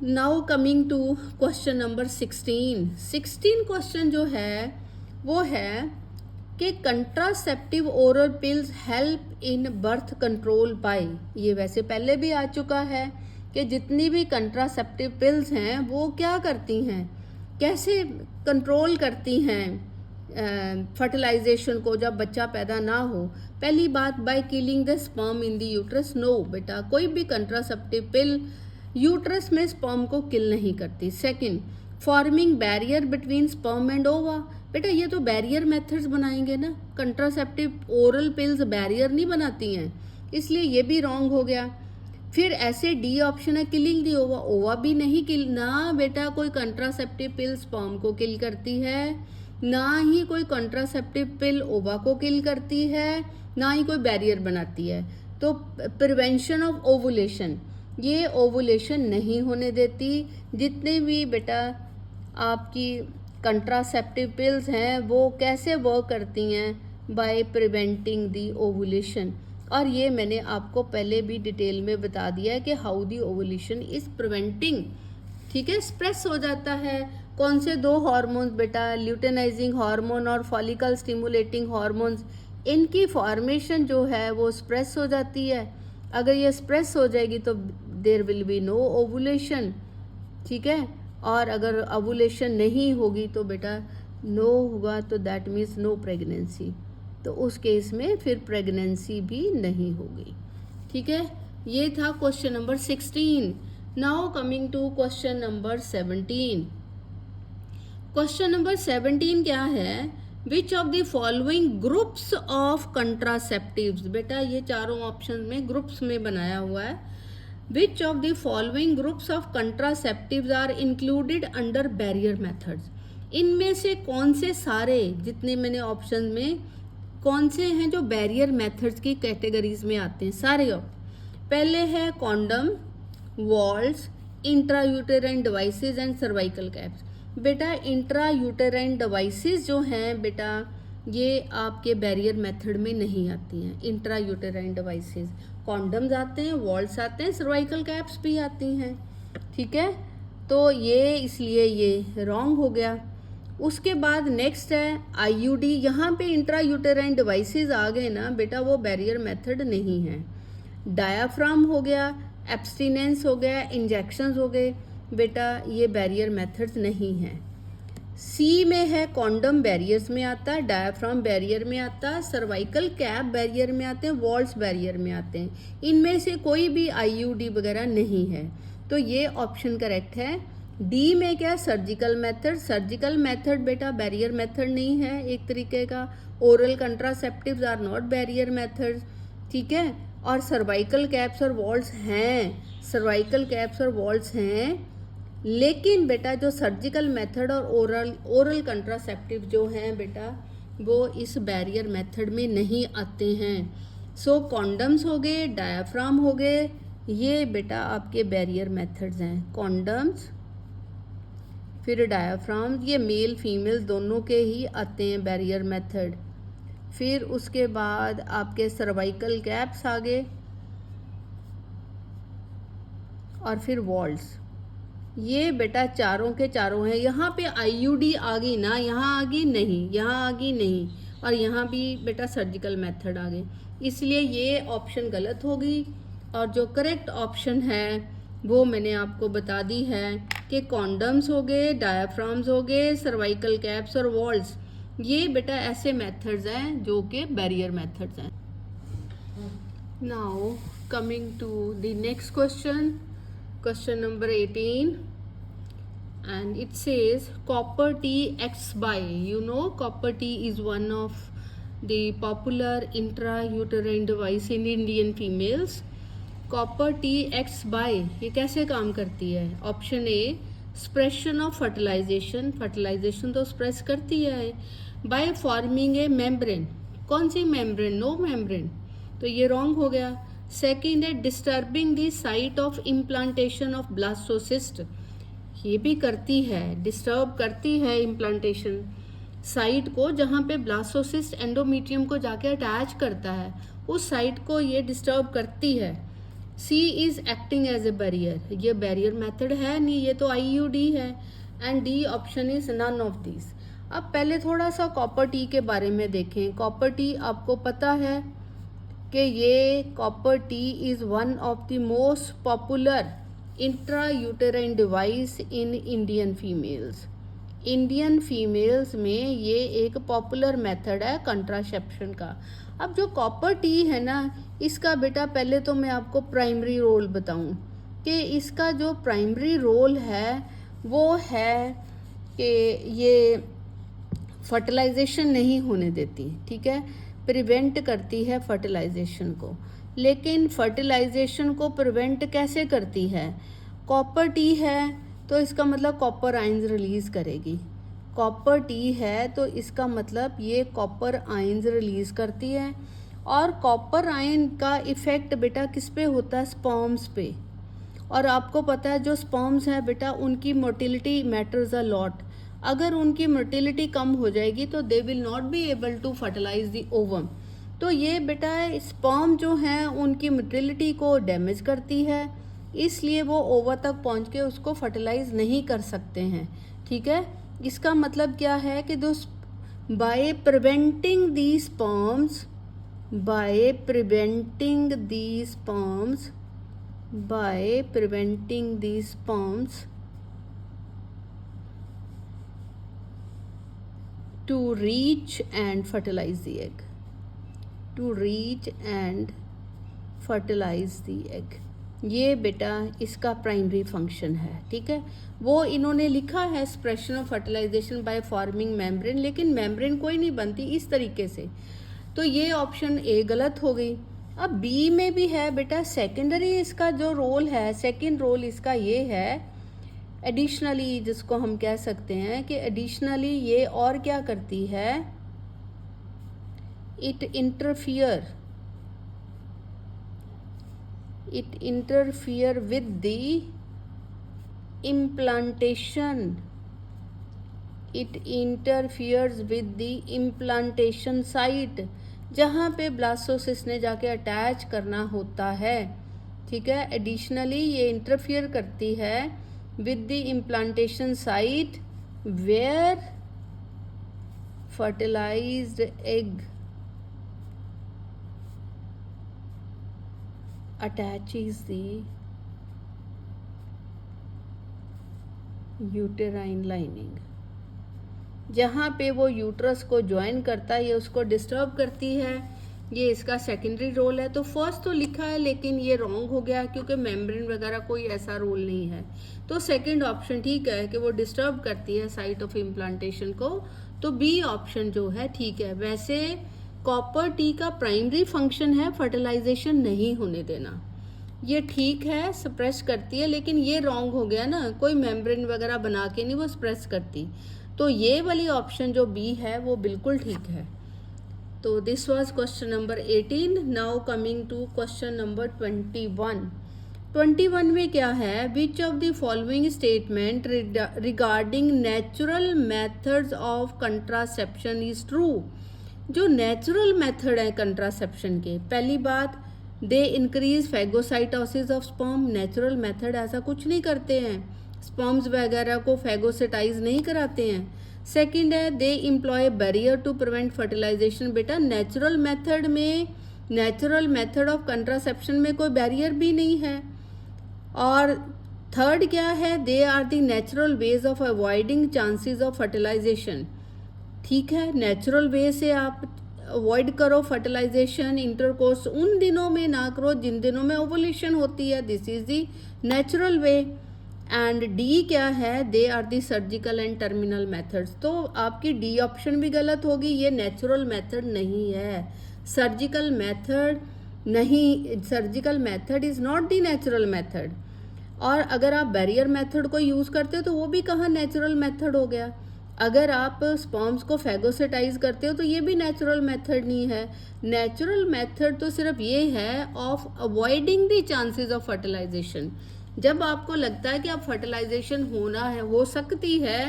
Now coming to question number 16 question जो है वो है कि contraceptive oral pills help in birth control by, ये वैसे पहले भी आ चुका है कि जितनी भी कंट्रासेप्टिव पिल्स हैं वो क्या करती हैं, कैसे कंट्रोल करती हैं फर्टिलाइजेशन को जब बच्चा पैदा ना हो। पहली बात, by killing the sperm in the uterus. No बेटा, कोई भी कंट्रासेप्टिव पिल यूट्रस में स्पर्म को किल नहीं करती। Second, forming barrier between sperm and ova. बेटा ये तो बैरियर मेथड्स बनाएंगे ना, कंट्रासेप्टिव ओरल पिल्स बैरियर नहीं बनाती हैं, इसलिए ये भी रॉन्ग हो गया। फिर ऐसे डी ऑप्शन है किलिंग दी ओवा, ओवा भी नहीं किल ना बेटा, कोई कंट्रासेप्टिव पिल स्पर्म को किल करती है, ना ही कोई कंट्रासेप्टिव पिल ओवा को किल करती है, ना ही कोई बैरियर बनाती है। तो प्रिवेंशन ऑफ ओवुलेशन, ये ओवुलेशन नहीं होने देती। जितने भी बेटा आपकी कंट्रासेप्टिव पिल्स हैं वो कैसे वर्क करती हैं, बाय प्रिवेंटिंग दी ओवुलेशन। और ये मैंने आपको पहले भी डिटेल में बता दिया है कि how the ovulation is preventing. ठीक है, स्प्रेस हो जाता है। कौन से दो हार्मोन्स बेटा, ल्यूटेनाइजिंग हार्मोन और फॉलिकल स्टिमुलेटिंग हार्मोन्स, इनकी फॉर्मेशन जो है वो स्प्रेस हो जाती है। अगर ये स्प्रेस हो जाएगी तो there will be no ovulation. ठीक है, और अगर ओवुलेशन नहीं होगी तो बेटा नो होगा, तो दैट मीन्स नो प्रेगनेंसी, तो उस केस में फिर प्रेगनेंसी भी नहीं होगी। ठीक है, ये था question number 16। Now coming to question number 17। Question number 17 क्या है, which of the following groups of contraceptives. बेटा ये चारों ऑप्शन में ग्रुप्स में बनाया हुआ है। Which of the following groups of contraceptives are included under barrier methods. इनमें से कौन से सारे जितने मैंने ऑप्शन में कौन से हैं जो बैरियर मेथड्स की कैटेगरीज में आते हैं, सारे पहले है condom, walls, intrauterine devices and cervical caps. बेटा इंट्रायूटेराइन डिवाइसेस जो हैं बेटा ये आपके बैरियर मेथड में नहीं आती हैं। इंट्रायूटेराइन डिवाइसेस, कॉन्डम्स आते हैं, वॉल्स आते हैं, सर्वाइकल कैप्स भी आती हैं। ठीक है, तो ये इसलिए ये रॉन्ग हो गया। उसके बाद नेक्स्ट है आईयूडी। यहाँ पे इंट्रायूटेराइन डिवाइसेस आ गए ना बेटा, वो बैरियर मेथड नहीं है। डायाफ्राम हो गया, एब्सटिनेंस हो गया, इंजेक्शंस हो गए, बेटा ये बैरियर मेथड्स नहीं हैं। सी में है कॉन्डम बैरियर्स में आता है, डायाफ्राम बैरियर में आता है, सर्वाइकल कैप बैरियर में आते हैं, वॉल्स बैरियर में आते हैं। इनमें से कोई भी आईयूडी वगैरह नहीं है, तो ये ऑप्शन करेक्ट है। डी में क्या, सर्जिकल मेथड। सर्जिकल मेथड बेटा बैरियर मेथड नहीं है एक तरीके का। Oral contraceptives are not barrier methods. ठीक है, और सर्वाइकल कैप्स और वॉल्स हैं, सर्वाइकल कैप्स और वॉल्स हैं, लेकिन बेटा जो सर्जिकल मेथड और ओरल कंट्रासेप्टिव जो हैं बेटा वो इस बैरियर मेथड में नहीं आते हैं। सो कॉन्डम्स हो गए, डायाफ्राम हो गए, ये बेटा आपके बैरियर मेथड्स हैं। कॉन्डम्स फिर डायाफ्राम, ये मेल फीमेल दोनों के ही आते हैं बैरियर मेथड। फिर उसके बाद आपके सर्वाइकल कैप्स आ गए और फिर वॉल्स, ये बेटा चारों के चारों हैं। यहाँ पे आईयूडी आ गई ना, यहाँ आ गई नहीं, यहाँ आ गई नहीं, और यहाँ भी बेटा सर्जिकल मेथड आ गए, इसलिए ये ऑप्शन गलत होगी। और जो करेक्ट ऑप्शन है वो मैंने आपको बता दी है कि कॉन्डम्स हो गए, डायाफ्राम्स हो गए, सर्वाइकल कैप्स और वॉल्स, ये बेटा ऐसे मेथड्स हैं जो कि बैरियर मेथड्स हैं। Now coming to the next question, question number 18, and it says copper tea acts by, you know copper tea is one of the popular intrauterine device in Indian females. Copper T acts by, ये कैसे काम करती है? Option A suppression of fertilization, fertilization तो suppress करती है by forming a membrane, कौन सी membrane? No membrane, तो ये रॉन्ग हो गया। सेकेंड है disturbing the site of implantation of blastocyst, ये भी करती है, डिस्टर्ब करती है इम्प्लांटेशन साइट को, जहाँ पे ब्लास्टोसिस्ट एंडोमीट्रियम को जाके अटैच करता है, उस साइट को ये डिस्टर्ब करती है। C is acting as a barrier, ये बैरियर मेथड है नहीं, ये तो आईयूडी है। And D option is none of these. अब पहले थोड़ा सा कॉपर टी के बारे में देखें। कॉपर टी आपको पता है कि ये copper T is one of the most popular intrauterine device in Indian females. Indian females में ये एक पॉपुलर मेथड है कंट्रासेप्शन का। अब जो कॉपर टी है ना, इसका बेटा पहले तो मैं आपको प्राइमरी रोल बताऊं कि इसका जो प्राइमरी रोल है वो है कि ये फर्टिलाइजेशन नहीं होने देती, ठीक है, प्रिवेंट करती है फर्टिलाइजेशन को। लेकिन फर्टिलाइजेशन को प्रिवेंट कैसे करती है? कॉपर टी है तो इसका मतलब कॉपर आयंस रिलीज करेगी। कॉपर टी है तो इसका मतलब ये कॉपर आयंस रिलीज करती है। और कॉपर आयन का इफ़ेक्ट बेटा किस पे होता है? स्पर्म्स पे। और आपको पता है जो स्पर्म्स हैं बेटा, उनकी मोटिलिटी मैटर्स अ लॉट। अगर उनकी मोटिलिटी कम हो जाएगी तो they will not be able to fertilise the ovum. तो ये बेटा स्पर्म जो हैं उनकी मोटिलिटी को डैमेज करती है, इसलिए वो ओवर तक पहुंच के उसको फर्टिलाइज नहीं कर सकते हैं, ठीक है। इसका मतलब क्या है कि जो by preventing the sperms, by preventing the sperms, by preventing the sperms to reach and fertilize the egg, to reach and fertilize the egg, ये बेटा इसका प्राइमरी फंक्शन है, ठीक है। वो इन्होंने लिखा है suppression of fertilization by forming membrane, लेकिन मेम्ब्रेन कोई नहीं बनती इस तरीके से, तो ये ऑप्शन ए गलत हो गई। अब बी में भी है बेटा सेकेंडरी, इसका जो रोल है, सेकेंड रोल इसका ये है एडिशनली, जिसको हम कह सकते हैं कि एडिशनली ये और क्या करती है? It interfere with the implantation, it interferes with the implantation site, जहाँ पे ब्लास्टोसिस्ट ने जाके अटैच करना होता है, ठीक है। एडिशनली ये इंटरफियर करती है with the implantation site where fertilized egg attaches the uterine lining, जहाँ पे वो यूट्रस को ज्वाइन करता है, ये उसको डिस्टर्ब करती है, ये इसका सेकेंडरी रोल है। तो फर्स्ट तो लिखा है लेकिन ये रॉन्ग हो गया क्योंकि मेम्ब्रेन वगैरह कोई ऐसा रोल नहीं है। तो सेकंड ऑप्शन ठीक है कि वो डिस्टर्ब करती है साइट ऑफ इम्प्लांटेशन को, तो बी ऑप्शन जो है ठीक है। वैसे कॉपर टी का प्राइमरी फंक्शन है फर्टिलाइजेशन नहीं होने देना, ये ठीक है, सप्रेस करती है, लेकिन ये रॉन्ग हो गया ना, कोई मेम्ब्रेन वगैरह बना के नहीं वो सप्रेस करती। तो ये वाली ऑप्शन जो बी है वो बिल्कुल ठीक है। तो this was question number 18। Now coming to question number 21। 21 में क्या है? Which of the following statement regarding natural methods of contraception is true? जो नेचुरल मेथड है कंट्रासेप्शन के, पहली बात they increase phagocytosis of sperm, natural method ऐसा कुछ नहीं करते हैं, स्पर्म्स वगैरह को फैगोसाइटाइज नहीं कराते हैं। सेकंड है they employ barrier to prevent fertilization, बेटा नेचुरल मेथड में, नेचुरल मेथड ऑफ कंट्रासेप्शन में कोई बैरियर भी नहीं है। और थर्ड क्या है? They are the natural ways of avoiding chances of fertilisation, ठीक है, नेचुरल वे से आप अवॉइड करो फर्टिलाइजेशन, इंटरकोर्स उन दिनों में ना करो जिन दिनों में ओवुलेशन होती है, this is the natural way. And D क्या है, they are the surgical and terminal methods. तो आपकी डी ऑप्शन भी गलत होगी, ये नेचुरल मेथड नहीं है, सर्जिकल मेथड नहीं, surgical method is not the natural method. और अगर आप बैरियर मेथड को यूज़ करते हो तो वो भी कहाँ नेचुरल मेथड हो गया। अगर आप स्पर्म्स को फैगोसिटाइज करते हो तो ये भी नेचुरल मेथड नहीं है। नेचुरल मेथड तो सिर्फ ये है of avoiding the chances of fertilisation. जब आपको लगता है कि आप फर्टिलाइजेशन होना है, हो सकती है,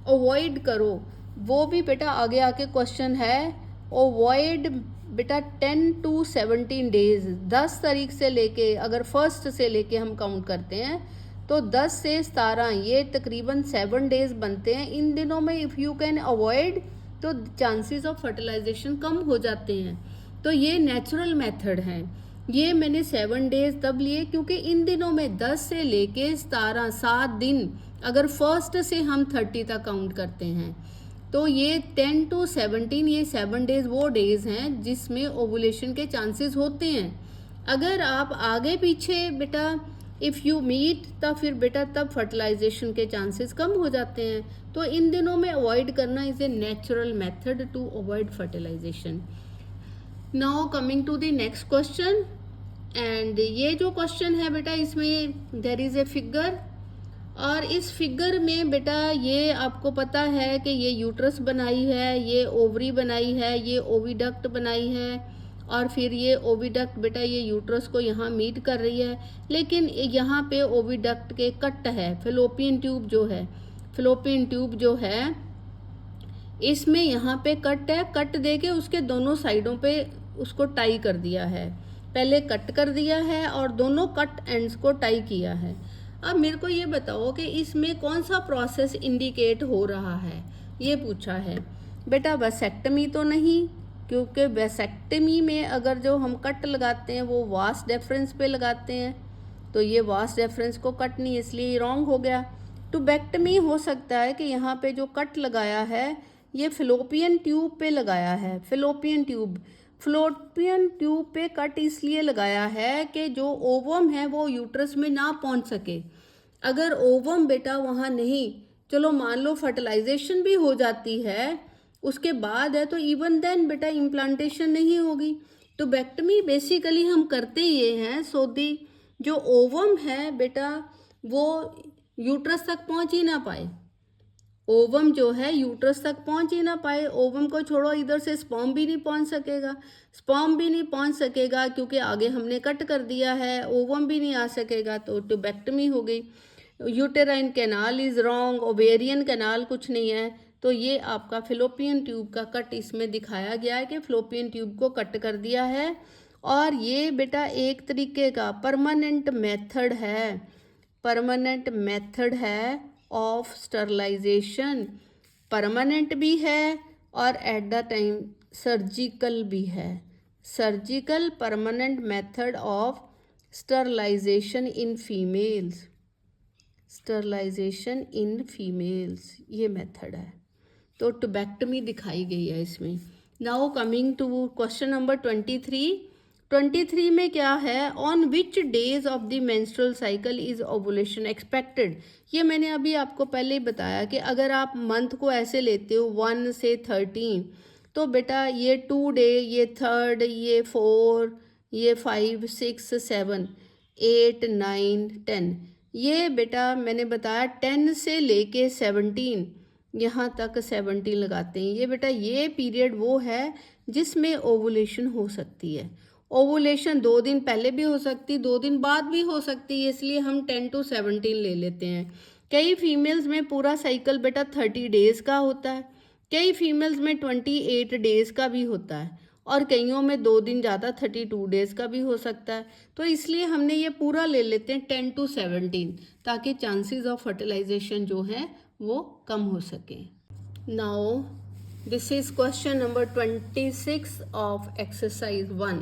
अवॉइड करो। वो भी बेटा आगे आके क्वेश्चन है, अवॉइड बेटा 10 to 17 डेज, 10 तारीख से लेके, अगर फर्स्ट से लेके हम काउंट करते हैं तो 10 से 17, ये तकरीबन 7 डेज बनते हैं। इन दिनों में इफ़ यू कैन अवॉइड तो चांसेस ऑफ फर्टिलाइजेशन कम हो जाते हैं। तो ये नेचुरल मेथड है। ये मैंने 7 डेज तब लिए क्योंकि इन दिनों में 10 से लेके 17, 7 दिन, अगर फर्स्ट से हम 30 तक काउंट करते हैं तो ये 10 to 17, ये 7 डेज वो डेज हैं जिसमें ओवुलेशन के चांसेस होते हैं। अगर आप आगे पीछे बेटा इफ़ यू मीट तब फिर बेटा तब फर्टिलाइजेशन के चांसेस कम हो जाते हैं। तो इन दिनों में अवॉइड करना is a natural method to avoid fertilisation. Now coming to the next question, and ये जो क्वेश्चन है बेटा इसमें देयर इज़ ए फिगर, और इस फिगर में बेटा ये आपको पता है कि ये यूट्रस बनाई है, ये ओवरी बनाई है, ये ओविडक्ट बनाई है, और फिर ये ओविडक्ट बेटा ये यूट्रस को यहाँ मीट कर रही है। लेकिन यहाँ पे ओविडक्ट के कट है, फेलोपियन ट्यूब जो है, फेलोपियन ट्यूब जो है इसमें यहाँ पे कट है, कट दे के उसके दोनों साइडों पे उसको टाई कर दिया है। पहले कट कर दिया है और दोनों कट एंड्स को टाई किया है। अब मेरे को ये बताओ कि इसमें कौन सा प्रोसेस इंडिकेट हो रहा है, ये पूछा है। बेटा वेसेक्टमी तो नहीं, क्योंकि वेसेक्टमी में अगर जो हम कट लगाते हैं वो वास डेफरेंस पे लगाते हैं, तो ये वास डेफरेंस को कट नहीं, इसलिए रॉन्ग हो गया। टुबेक्टमी हो सकता है कि यहाँ पे जो कट लगाया है ये फिलोपियन ट्यूब पे लगाया है। फिलोपियन ट्यूब पे कट इसलिए लगाया है कि जो ओवम है वो यूट्रस में ना पहुंच सके। अगर ओवम बेटा वहाँ नहीं, चलो मान लो फर्टिलाइजेशन भी हो जाती है उसके बाद है, तो इवन देन बेटा इम्प्लांटेशन नहीं होगी। टुबेक्टमी बेसिकली हम करते ये हैं सो दी जो ओवम है बेटा वो यूट्रस तक पहुंच ही ना पाए। ओवम जो है यूट्रस तक पहुंच ही ना पाए। ओवम को छोड़ो, इधर से स्पर्म भी नहीं पहुंच सकेगा, स्पर्म भी नहीं पहुंच सकेगा क्योंकि आगे हमने कट कर दिया है, ओवम भी नहीं आ सकेगा, तो टुबेक्टमी हो गई। Uterine canal is wrong, ovarian canal कुछ नहीं है। तो ये आपका फिलोपियन ट्यूब का कट इसमें दिखाया गया है कि फिलोपियन ट्यूब को कट कर दिया है। और ये बेटा एक तरीके का परमानेंट मेथड है, परमानेंट मेथड है ऑफ स्टरलाइजेशन। परमानेंट भी है और एट द टाइम सर्जिकल भी है। Surgical permanent method of sterilisation in females, sterilisation in females ये मेथड है। तो टुबेक्टमी दिखाई गई है इसमें। Now coming to question number 23 में क्या है, on which days of the menstrual cycle is ovulation expected. ये मैंने अभी आपको पहले ही बताया कि अगर आप मंथ को ऐसे लेते हो 1 से 13, तो बेटा ये 2 डे, ये 3rd, ये 4, ये 5, 6, 7, 8, 9, 10, ये बेटा मैंने बताया 10 से लेके 17 यहाँ तक 17 लगाते हैं। ये बेटा ये पीरियड वो है जिसमें ओवुलेशन हो सकती है। ओवुलेशन 2 दिन पहले भी हो सकती, 2 दिन बाद भी हो सकती है, इसलिए हम 10 to 17 ले लेते हैं। कई फीमेल्स में पूरा साइकिल बेटा 30 डेज़ का होता है, कई फीमेल्स में 28 डेज़ का भी होता है, और कईयों में 2 दिन ज़्यादा 32 डेज़ का भी हो सकता है। तो इसलिए हमने ये पूरा ले लेते हैं 10 to 17, ताकि चांसेस ऑफ फर्टिलाइजेशन जो हैं वो कम हो सके। Now this is question number 26 of exercise 1।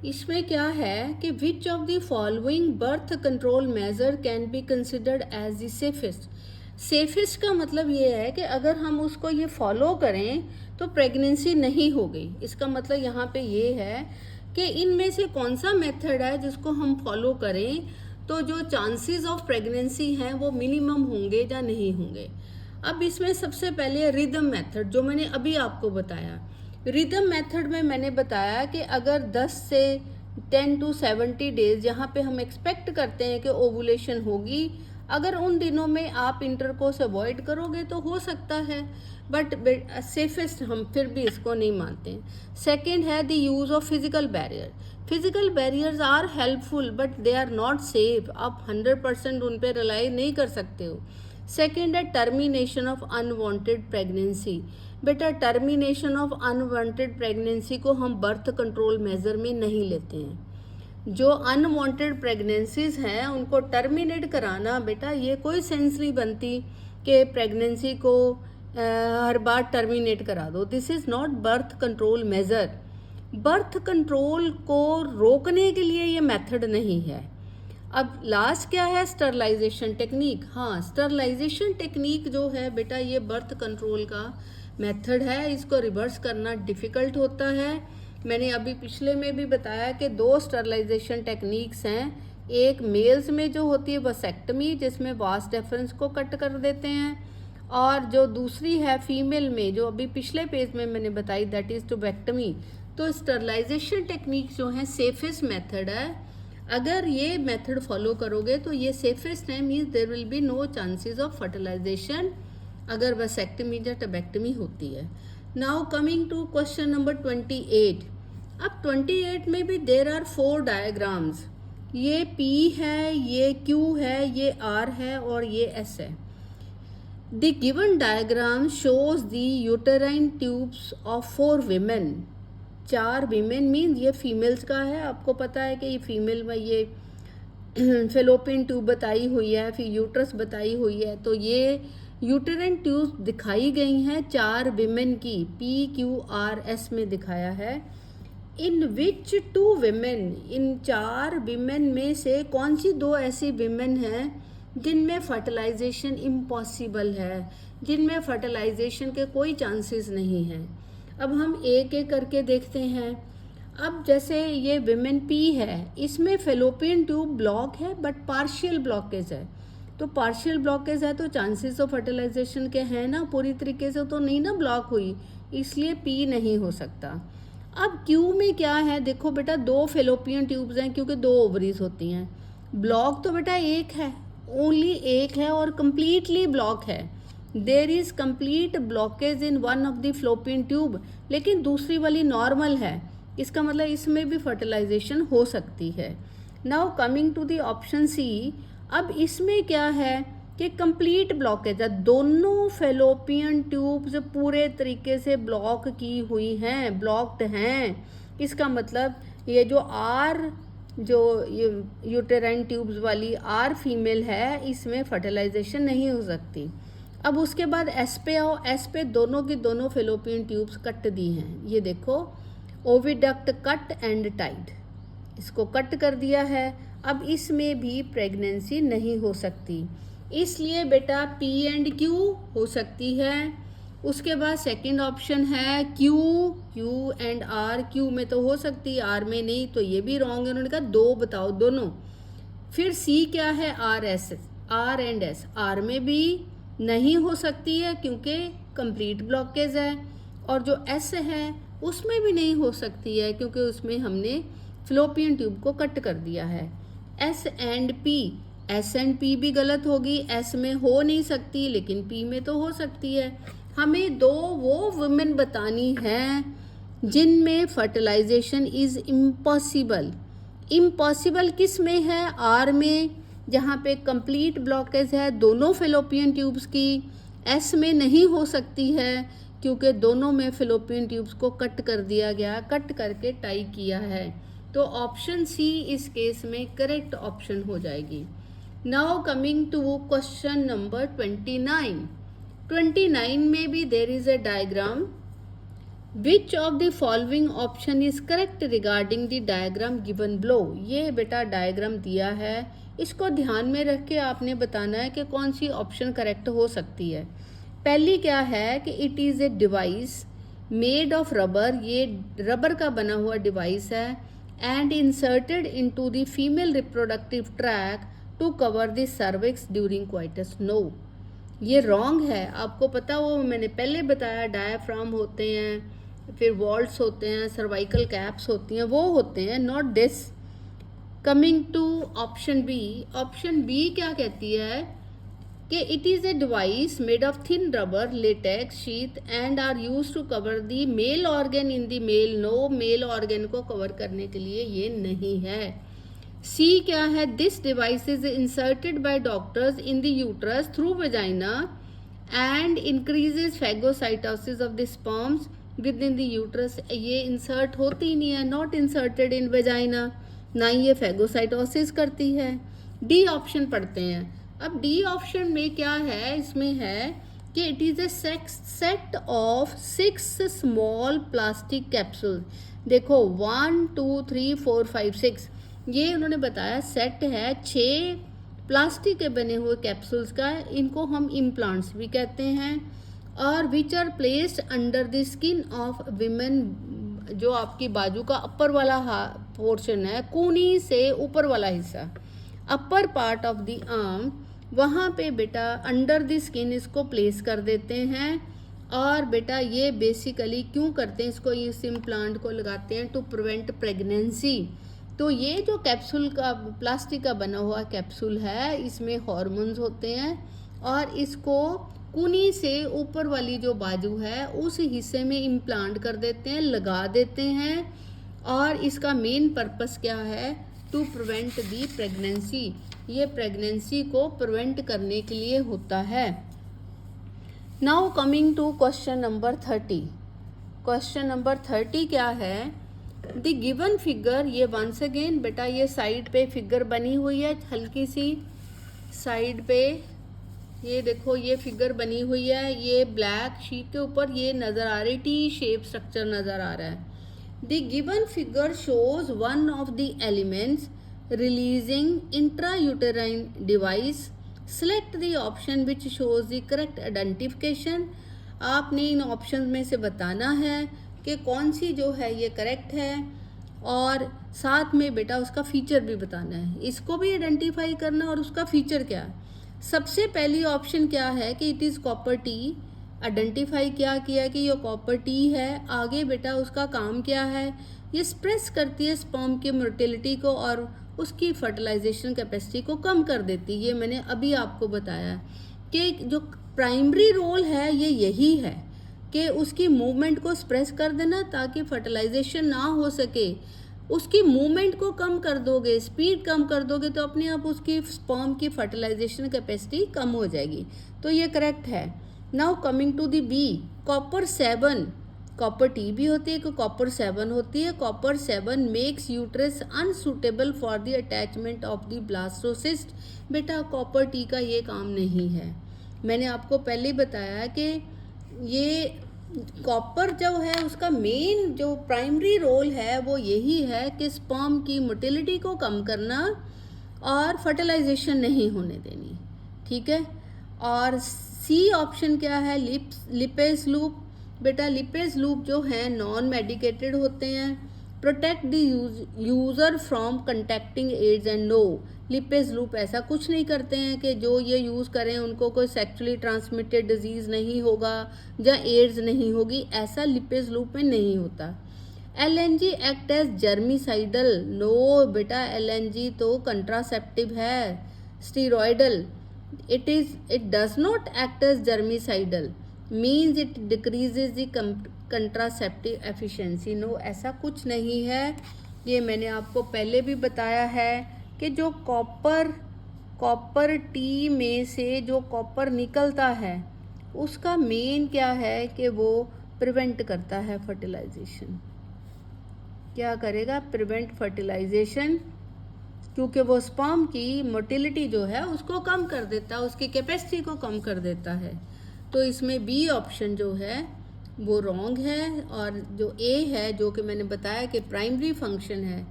इसमें क्या है कि which of the following birth control measure can be considered as the safest. Safest का मतलब ये है कि अगर हम उसको ये फॉलो करें तो प्रेगनेंसी नहीं हो गई। इसका मतलब यहाँ पे ये है कि इनमें से कौन सा मेथड है जिसको हम फॉलो करें तो जो चांसेस ऑफ प्रेगनेंसी हैं वो मिनिमम होंगे या नहीं होंगे। अब इसमें सबसे पहले रिदम मेथड जो मैंने अभी आपको बताया, रिदम मेथड में मैंने बताया कि अगर 10 से 10 to 70 डेज जहाँ पे हम एक्सपेक्ट करते हैं कि ओवुलेशन होगी, अगर उन दिनों में आप इंटरकोर्स अवॉइड करोगे तो हो सकता है, बट सेफेस्ट हम फिर भी इसको नहीं मानते। सेकेंड है the use of physical barrier. Physical barriers are helpful but they are not safe. आप 100% उन पर रिलाई नहीं कर सकते हो। सेकेंड है टर्मिनेशन ऑफ अनवांटेड प्रेगनेंसी। बेटा टर्मिनेशन ऑफ अनवांटेड प्रेगनेंसी को हम बर्थ कंट्रोल मेजर में नहीं लेते हैं। जो अनवांटेड प्रेगनेंसीज हैं उनको टर्मिनेट कराना बेटा ये कोई सेंस नहीं बनती कि प्रेगनेंसी को हर बार टर्मिनेट करा दो। This is not birth control major. Birth control को रोकने के लिए ये मेथड नहीं है। अब लास्ट क्या है, स्टरलाइजेशन टेक्निक। हाँ, स्टरलाइजेशन टेक्निक जो है बेटा ये बर्थ कंट्रोल का मेथड है, इसको रिवर्स करना डिफ़िकल्ट होता है। मैंने अभी पिछले में भी बताया कि 2 स्टरलाइजेशन टेक्निक्स हैं। एक मेल्स में जो होती है वसेक्टमी, जिसमें वास डेफरेंस को कट कर देते हैं, और जो दूसरी है फीमेल में जो अभी पिछले पेज में मैंने बताई, दैट इज़ ट्यूबेक्टमी। तो स्टरलाइजेशन टेक्निक जो है सेफेस्ट मेथड है। अगर ये मेथड फॉलो करोगे तो ये सेफेस्ट है, means there will be no chances of fertilisation अगर वसेक्टमी या टबेक्टमी होती है। Now coming to question number 28। अब 28 में भी देर आर 4 डायग्राम्स। ये P है, ये Q है, ये R है और ये S है। The given diagram shows the uterine tubes of 4 women. 4 women mean ये फीमेल्स का है। आपको पता है कि ये फीमेल में ये फेलोपियन ट्यूब बताई हुई है, फिर यूट्रस बताई हुई है, तो ये यूटेराइन ट्यूब दिखाई गई हैं 4 विमेन की। PQRS में दिखाया है। इन विच 2 विमेन, इन 4 विमेन में से कौन सी 2 ऐसी विमेन हैं जिनमें फर्टिलाइजेशन इम्पॉसिबल है, जिनमें फर्टिलाइजेशन के कोई चांसेस नहीं हैं। अब हम एक एक करके देखते हैं। अब जैसे ये विमेन P है, इसमें फेलोपियन ट्यूब ब्लॉक है बट पार्शियल ब्लॉकेज है। तो पार्शियल ब्लॉकेज है तो चांसेस ऑफ फर्टिलाइजेशन के हैं ना, पूरी तरीके से तो नहीं ना ब्लॉक हुई, इसलिए P नहीं हो सकता। अब Q में क्या है, देखो बेटा 2 फेलोपियन ट्यूब्स हैं क्योंकि 2 ओवरीज होती हैं। ब्लॉक तो बेटा एक है, ओनली एक है और कम्प्लीटली ब्लॉक है। There is complete blockage in one of the fallopian tube, लेकिन दूसरी वाली नॉर्मल है। इसका मतलब इसमें भी फर्टिलाइजेशन हो सकती है। Now coming to the option C. अब इसमें क्या है कि कंप्लीट ब्लॉकेज है, दोनों फेलोपियन ट्यूब्स पूरे तरीके से ब्लॉक की हुई हैं, ब्लॉक्ड हैं। इसका मतलब ये जो आर जो यूटेराइन ट्यूब्स वाली आर फीमेल है, इसमें फर्टिलाइजेशन नहीं हो सकती। अब उसके बाद एस पे आओ। एस पे दोनों की दोनों फेलोपियन ट्यूब्स कट दी हैं। ये देखो ओविडक्ट कट एंड टाइड, इसको कट कर दिया है। अब इसमें भी प्रेगनेंसी नहीं हो सकती, इसलिए बेटा P एंड Q हो सकती है। उसके बाद सेकंड ऑप्शन है Q एंड R। Q में तो हो सकती है, R में नहीं, तो ये भी रॉन्ग है। उन्होंने कहा 2 बताओ दोनों। फिर C क्या है, R एंड S। R में भी नहीं हो सकती है क्योंकि कंप्लीट ब्लॉकेज है, और जो S है उसमें भी नहीं हो सकती है क्योंकि उसमें हमने फ्लोपियन ट्यूब को कट कर दिया है। S एंड P भी गलत होगी। S में हो नहीं सकती लेकिन P में तो हो सकती है। हमें 2 वो वुमेन बतानी हैं जिनमें फर्टिलाइजेशन इज़ इम्पॉसिबल। इम्पॉसिबल किस में है, R में, जहाँ पे कंप्लीट ब्लॉकेज है दोनों फेलोपियन ट्यूब्स की। S में नहीं हो सकती है क्योंकि दोनों में फेलोपियन ट्यूब्स को कट कर दिया गया, कट करके टाई किया है। तो ऑप्शन सी इस केस में करेक्ट ऑप्शन हो जाएगी। Now coming to question number 29 में भी there is a diagram. Which of the following option is correct regarding the diagram given below. ये बेटा डायग्राम दिया है, इसको ध्यान में रख के आपने बताना है कि कौन सी ऑप्शन करेक्ट हो सकती है। पहली क्या है कि it is a device made of rubber, ये रबर का बना हुआ डिवाइस है, and inserted into the female reproductive tract to cover the cervix during coitus. No, ये रॉन्ग है. आपको पता वो मैंने पहले बताया, डायाफ्राम होते हैं, फिर वॉल्ट्स होते हैं, सर्वाइकल कैप्स होती हैं, वो होते हैं, not this. Coming to option B. Option B क्या कहती है कि it is a device made of thin rubber latex sheet and are use to cover the male organ in the male. No, male organ को cover करने के लिए ये नहीं है. सी क्या है? This device is inserted by doctors in the uterus through vagina and increases phagocytosis of the sperms with in the uterus. ये इंसर्ट होती ही नहीं है, नॉट इंसर्टेड इन वेजाइना, ना ही ये फैगोसाइटोसिस करती है. डी ऑप्शन पढ़ते हैं. अब डी ऑप्शन में क्या है? इसमें है कि it is A set of 6 small plastic capsule. देखो 1 2 3 4 5 6 ये उन्होंने बताया सेट है 6 प्लास्टिक के बने हुए कैप्सूल्स का. इनको हम इम्प्लांट्स भी कहते हैं. और which are placed under the skin of women. जो आपकी बाजू का अपर वाला पोर्शन है, कूनी से ऊपर वाला हिस्सा, upper part of the arm, वहाँ पे बेटा अंडर द स्किन इसको प्लेस कर देते हैं. और बेटा ये बेसिकली क्यों करते हैं इसको, इस इम्प्लांट को लगाते हैं टू प्रिवेंट प्रेगनेंसी. तो ये जो कैप्सूल का प्लास्टिक का बना हुआ कैप्सूल है, इसमें हार्मोन्स होते हैं और इसको कूनी से ऊपर वाली जो बाजू है उस हिस्से में इम्प्लांट कर देते हैं, लगा देते हैं. और इसका मेन पर्पस क्या है? To prevent the pregnancy. ये प्रेगनेंसी को प्रिवेंट करने के लिए होता है. Now coming to question number 30. Question number 30 क्या है? The given figure. ये वंस अगेन बेटा ये साइड पे फिगर बनी हुई है, हल्की सी साइड पे ये देखो ये फिगर बनी हुई है. ये ब्लैक शीट के ऊपर ये नज़र आ रही, टी शेप स्ट्रक्चर नज़र आ रहा है. The given figure shows one of the elements releasing intrauterine device. Select the option which shows the correct identification. आपने इन ऑप्शन में से बताना है कि कौन सी जो है ये करेक्ट है, और साथ में बेटा उसका फीचर भी बताना है. इसको भी आइडेंटिफाई करना और उसका फीचर क्या है. सबसे पहली ऑप्शन क्या है कि it is copper T. Identify क्या किया कि ये कॉपर टी है. आगे बेटा उसका काम क्या है? ये स्प्रेस करती है स्पर्म की मोटिलिटी को और उसकी फर्टिलाइजेशन कैपेसिटी को कम कर देती है. ये मैंने अभी आपको बताया कि जो प्राइमरी रोल है ये यही है कि उसकी मूवमेंट को स्प्रेस कर देना ताकि फर्टिलाइजेशन ना हो सके. उसकी मूवमेंट को कम कर दोगे, स्पीड कम कर दोगे तो अपने आप उसकी स्पर्म की फर्टिलाइजेशन कैपेसिटी कम हो जाएगी. तो ये करेक्ट है. Now coming to the B. Copper 7. Copper T भी होती है, कॉपर 7 होती है. Copper 7 makes uterus unsuitable for the attachment of the blastocyst. बेटा कॉपर टी का ये काम नहीं है. मैंने आपको पहले बताया कि ये कॉपर जो है उसका मेन जो प्राइमरी रोल है वो यही है कि स्पर्म की मोटिलिटी को कम करना और फर्टिलाइजेशन नहीं होने देनी. ठीक है. और सी ऑप्शन क्या है? Lippes loop. बेटा लिपेज लूप जो है नॉन मेडिकेटेड होते हैं. Protect the user from contacting AIDS and. No, Lippes loop ऐसा कुछ नहीं करते हैं कि जो ये यूज़ करें उनको कोई सेक्सुअली ट्रांसमिटेड डिजीज़ नहीं होगा या एड्स नहीं होगी. ऐसा लिपेज लूप में नहीं होता. LNG act as germicidal. No बेटा, LNG तो कंट्रासेप्टिव है, steroidal. It does not act as germicidal, means it decreases the contraceptive efficiency. No, ऐसा कुछ नहीं है. ये मैंने आपको पहले भी बताया है कि जो कॉपर टी में से जो कॉपर निकलता है उसका मेन क्या है कि वो प्रिवेंट करता है फर्टिलाइजेशन. क्या करेगा? प्रिवेंट फर्टिलाइजेशन, क्योंकि वो स्पर्म की मोटिलिटी जो है उसको कम कर देता है, उसकी कैपेसिटी को कम कर देता है. तो इसमें बी ऑप्शन जो है वो रॉन्ग है. और जो ए है जो कि मैंने बताया कि प्राइमरी फंक्शन है.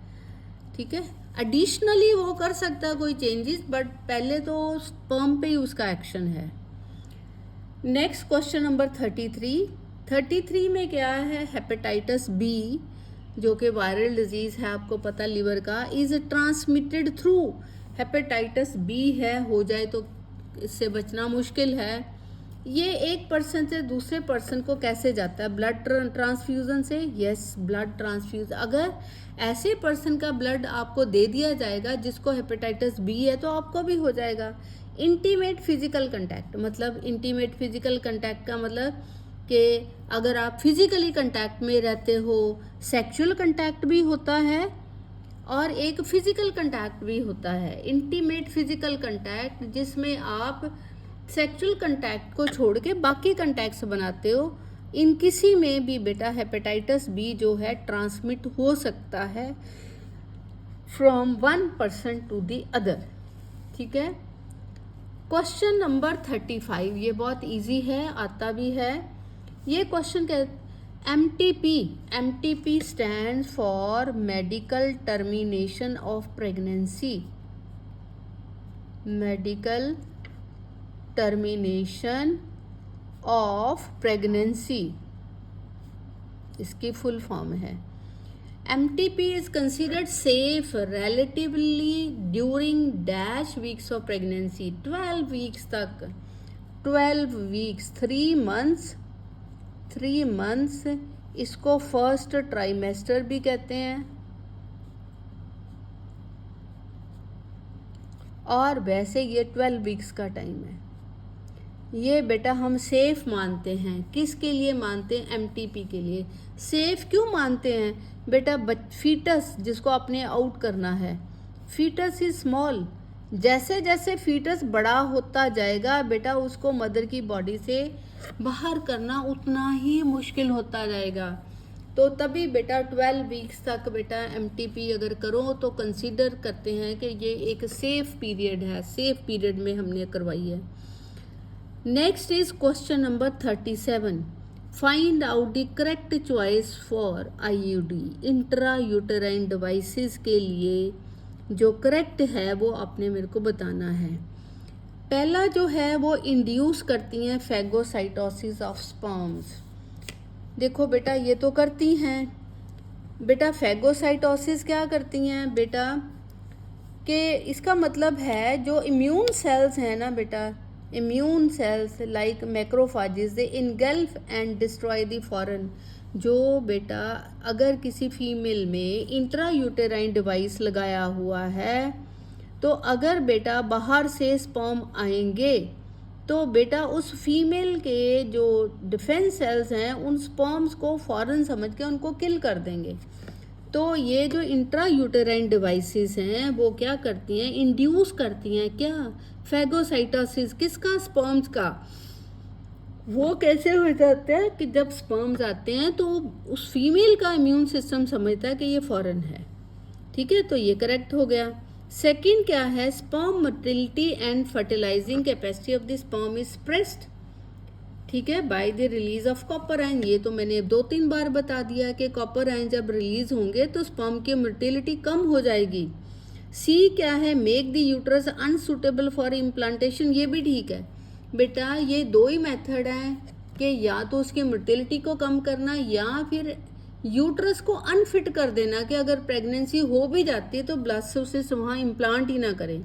ठीक है. एडिशनली वो कर सकता है कोई चेंजेस, बट पहले तो स्पर्म पे ही उसका एक्शन है. Next question number 33. 33 में क्या है? Hepatitis B. जो कि वायरल डिजीज़ है, आपको पता लिवर का, is transmitted through hepatitis B है, हो जाए तो इससे बचना मुश्किल है। ये एक पर्सन से दूसरे पर्सन को कैसे जाता है? ब्लड ट्रांसफ्यूज़न से। Yes, blood transfuse. अगर ऐसे पर्सन का ब्लड आपको दे दिया जाएगा जिसको हेपेटाइटिस बी है तो आपको भी हो जाएगा। इंटीमेट फिजिकल कंटैक्ट, मतलब इंटीमेट फिजिकल कंटैक्ट का मतलब कि अगर आप फिजिकली कंटैक्ट में रहते हो, सेक्सुअल कंटैक्ट भी होता है और एक फिजिकल कंटैक्ट भी होता है। इंटीमेट फिजिकल कंटैक्ट जिसमें आप सेक्सुअल कंटैक्ट को छोड़ के बाकी कंटैक्ट्स बनाते हो, इन किसी में भी बेटा हेपेटाइटिस बी जो है ट्रांसमिट हो सकता है from one person to the other. ठीक है। क्वेश्चन नंबर 35, ये बहुत इजी है, आता भी है। ये question MTP stand for medical termination of pregnancy. Medical termination of pregnancy, इसकी फुल फॉर्म है। MTP is considered safe relatively during dash weeks of pregnancy, 12 weeks तक, 12 weeks, 3 months, इसको फर्स्ट ट्राइमेस्टर भी कहते हैं। और वैसे ये 12 वीक्स का टाइम है। ये बेटा हम सेफ मानते हैं। किसके लिए मानते हैं? MTP के लिए। सेफ क्यों मानते हैं बेटा? फीटस जिसको आपने आउट करना है, फीटस इज स्मॉल, जैसे जैसे फीटस बड़ा होता जाएगा बेटा उसको मदर की बॉडी से बाहर करना उतना ही मुश्किल होता जाएगा। तो तभी बेटा 12 वीक्स तक बेटा MTP अगर करो तो कंसीडर करते हैं कि ये एक सेफ पीरियड है, सेफ पीरियड में हमने करवाई है। Next is question number 37, find out the correct choice for IUD, intra uterine devices के लिए जो करेक्ट है वो आपने मेरे को बताना है। पहला जो है वो इंड्यूस करती हैं फैगोसाइटोसिस ऑफ स्पर्म्स। देखो बेटा ये तो करती हैं बेटा, फैगोसाइटोसिस क्या करती हैं बेटा कि इसका मतलब है जो इम्यून सेल्स हैं ना बेटा, immune cells like macrophages they engulf and destroy the foreign. जो बेटा अगर किसी फीमेल में इंट्रा यूटेराइन डिवाइस लगाया हुआ है तो अगर बेटा बाहर से स्पर्म आएंगे तो बेटा उस फीमेल के जो डिफेंस सेल्स हैं उन स्पर्म्स को फॉरेन समझ के उनको किल कर देंगे। तो ये जो इंट्रा यूटेराइन डिवाइसेस हैं वो क्या करती हैं? इंड्यूस करती हैं क्या? फैगोसाइटोसिस। किसका? स्पर्म्स का। वो कैसे हो जाता है कि जब स्पर्म्स आते हैं तो उस फीमेल का इम्यून सिस्टम समझता है कि ये फॉरेन है। ठीक है, तो ये करेक्ट हो गया। सेकंड क्या है? Sperm motility and fertilising capacity of the sperm is suppressed. ठीक है, by the release of copper ion. ये तो मैंने 2-3 बार बता दिया कि कॉपर आयन जब रिलीज होंगे तो स्पर्म की मोटिलिटी कम हो जाएगी। सी क्या है? Make the uterus unsuitable for implantation. ये भी ठीक है बेटा, ये 2 ही मेथड हैं कि या तो उसकी मोटिलिटी को कम करना या फिर यूट्रस को अनफिट कर देना कि अगर प्रेगनेंसी हो भी जाती है तो ब्लास्टोसिस्ट वहाँ इम्प्लांट ही ना करें।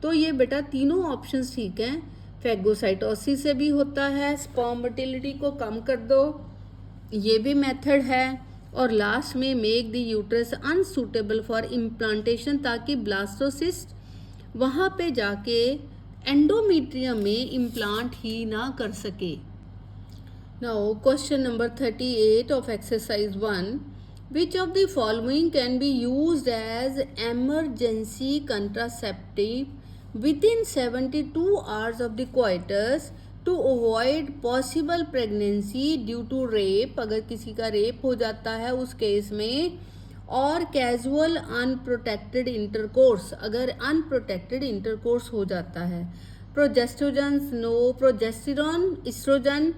तो ये बेटा तीनों ऑप्शंस ठीक हैं। फैगोसाइटोसिस से भी होता है, स्पर्म मोटिलिटी को कम कर दो, ये भी मेथड है। और लास्ट में make the uterus unsuitable for implantation, ताकि ब्लास्टोसिस्ट वहाँ पे जाके एंडोमेट्रियम में इम्प्लांट ही ना कर सके। Now question number 38 of exercise 1, which of the following can be used as emergency contraceptive within 72 hours of the coitus to avoid possible pregnancy due to rape? अगर किसी का रेप हो जाता है उस केस में, और कैजुअल अनप्रोटेक्टेड इंटरकोर्स, अगर अनप्रोटेक्टेड इंटरकोर्स हो जाता है। प्रोजेस्ट्रोजन, नो प्रोजेस्टेरॉन, इस्ट्रोजन,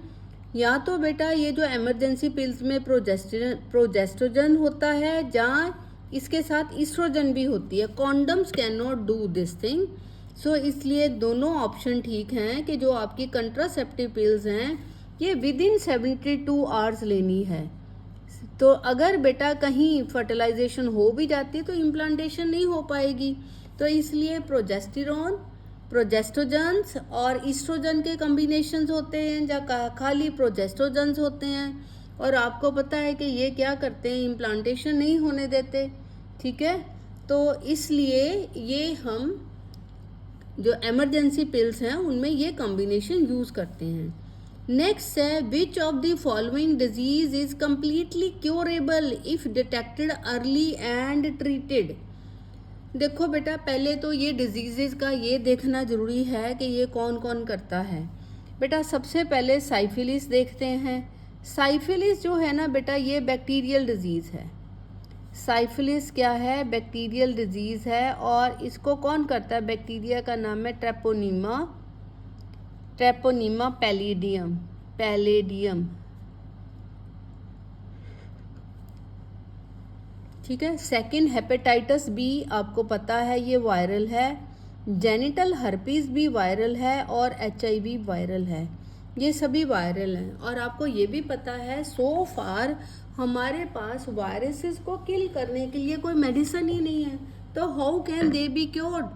या तो बेटा ये जो इमरजेंसी पिल्स में प्रोजेस्ट्रोजन होता है जहाँ इसके साथ इस्ट्रोजन भी होती है। Condoms can not do this thing. So इसलिए दोनों ऑप्शन ठीक हैं कि जो आपकी कंट्रासेप्टिव पिल्स हैं ये विद इन 72 आवर्स लेनी है। तो अगर बेटा कहीं फर्टिलाइजेशन हो भी जाती है तो इम्प्लांटेशन नहीं हो पाएगी। तो इसलिए प्रोजेस्टेरोन, प्रोजेस्टोजेंस और ईस्ट्रोजन के कॉम्बिनेशंस होते हैं या खाली प्रोजेस्टोजेंस होते हैं। और आपको पता है कि ये क्या करते हैं, इम्प्लांटेशन नहीं होने देते। ठीक है, तो इसलिए ये हम जो एमरजेंसी पिल्स हैं उनमें ये कॉम्बिनेशन यूज़ करते हैं। नेक्स्ट है, which of the following disease is completely curable if detected early and treated. देखो बेटा, पहले तो ये डिजीज़ का ये देखना ज़रूरी है कि ये कौन कौन करता है। बेटा सबसे पहले साइफिलिस देखते हैं। साइफिलिस जो है ना बेटा, ये बैक्टीरियल डिजीज़ है। साइफिलिस क्या है, बैक्टीरियल डिजीज़ है। और इसको कौन करता है, बैक्टीरिया का नाम है ट्रेपोनीमा, ट्रेपोनीमा पैलिडियम, पैलेडियम। ठीक है। सेकंड, हेपेटाइटिस बी, आपको पता है ये वायरल है। जेनिटल हर्पीज भी वायरल है और HIV वायरल है। ये सभी वायरल हैं। और आपको ये भी पता है सो फार हमारे पास वायरसेस को किल करने के लिए कोई मेडिसिन ही नहीं है। तो how can they be cured.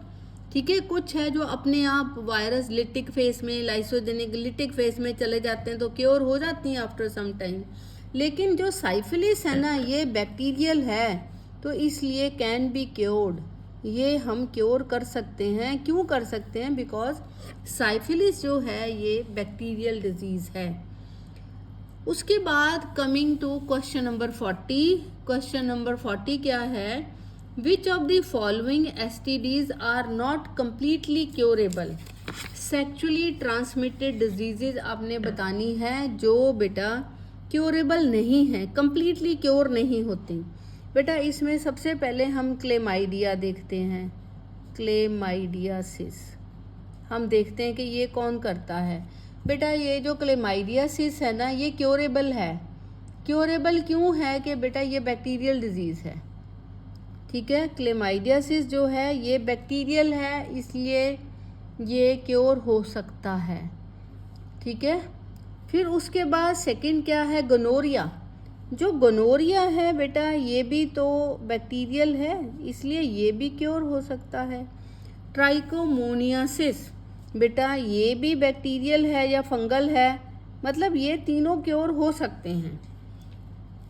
ठीक है, कुछ है जो अपने आप वायरस लिटिक फेस में, लाइसोजेनिक लिटिक फेस में चले जाते हैं तो क्योर हो जाती हैं आफ्टर सम टाइम। लेकिन जो साइफिलिस है ना, ये बैक्टीरियल है, तो इसलिए कैन बी क्योर्ड, ये हम क्योर कर सकते हैं। क्यों कर सकते हैं, बिकॉज साइफिलिस जो है ये बैक्टीरियल डिजीज़ है। उसके बाद coming to question number 40। Question number 40 क्या है, which of the following STDs are not completely curable. Sexually transmitted diseases आपने बतानी है जो बेटा क्योरेबल नहीं है, कम्प्लीटली क्योर नहीं होती। बेटा इसमें सबसे पहले हम क्लेमाइडिया देखते हैं, क्लेमाइडियासिस। हम देखते हैं कि ये कौन करता है। बेटा ये जो क्लेमाइडियासिस है ना, ये क्योरेबल है। क्योरेबल क्यों है कि बेटा ये बैक्टीरियल डिजीज़ है। ठीक है, क्लेमाइडियासिस जो है ये बैक्टीरियल है, इसलिए ये क्योर हो सकता है। ठीक है, फिर उसके बाद सेकंड क्या है, गोनोरिया। जो गोनोरिया है बेटा ये भी तो बैक्टीरियल है, इसलिए ये भी क्योर हो सकता है। ट्राइकोमोनियासिस, बेटा ये भी बैक्टीरियल है या फंगल है, मतलब ये तीनों क्योर हो सकते हैं।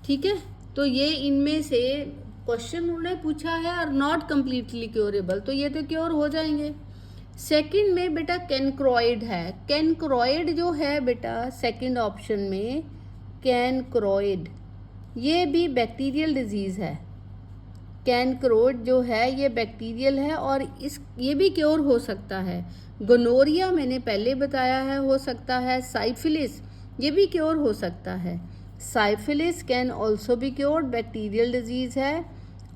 ठीक है, तो ये इनमें से क्वेश्चन उन्होंने पूछा है और नॉट कम्प्लीटली क्योरेबल, तो ये तो क्योर हो जाएंगे। सेकंड में बेटा कैनक्रोइड है। कैनक्रोइड जो है बेटा सेकंड ऑप्शन में, कैनक्रोइड ये भी बैक्टीरियल डिजीज़ है। कैनक्रोइड जो है ये बैक्टीरियल है और ये भी क्योर हो सकता है। गोनोरिया मैंने पहले बताया है हो सकता है। साइफिलिस ये भी क्योर हो सकता है। Syphilis can also be cured, bacterial disease है।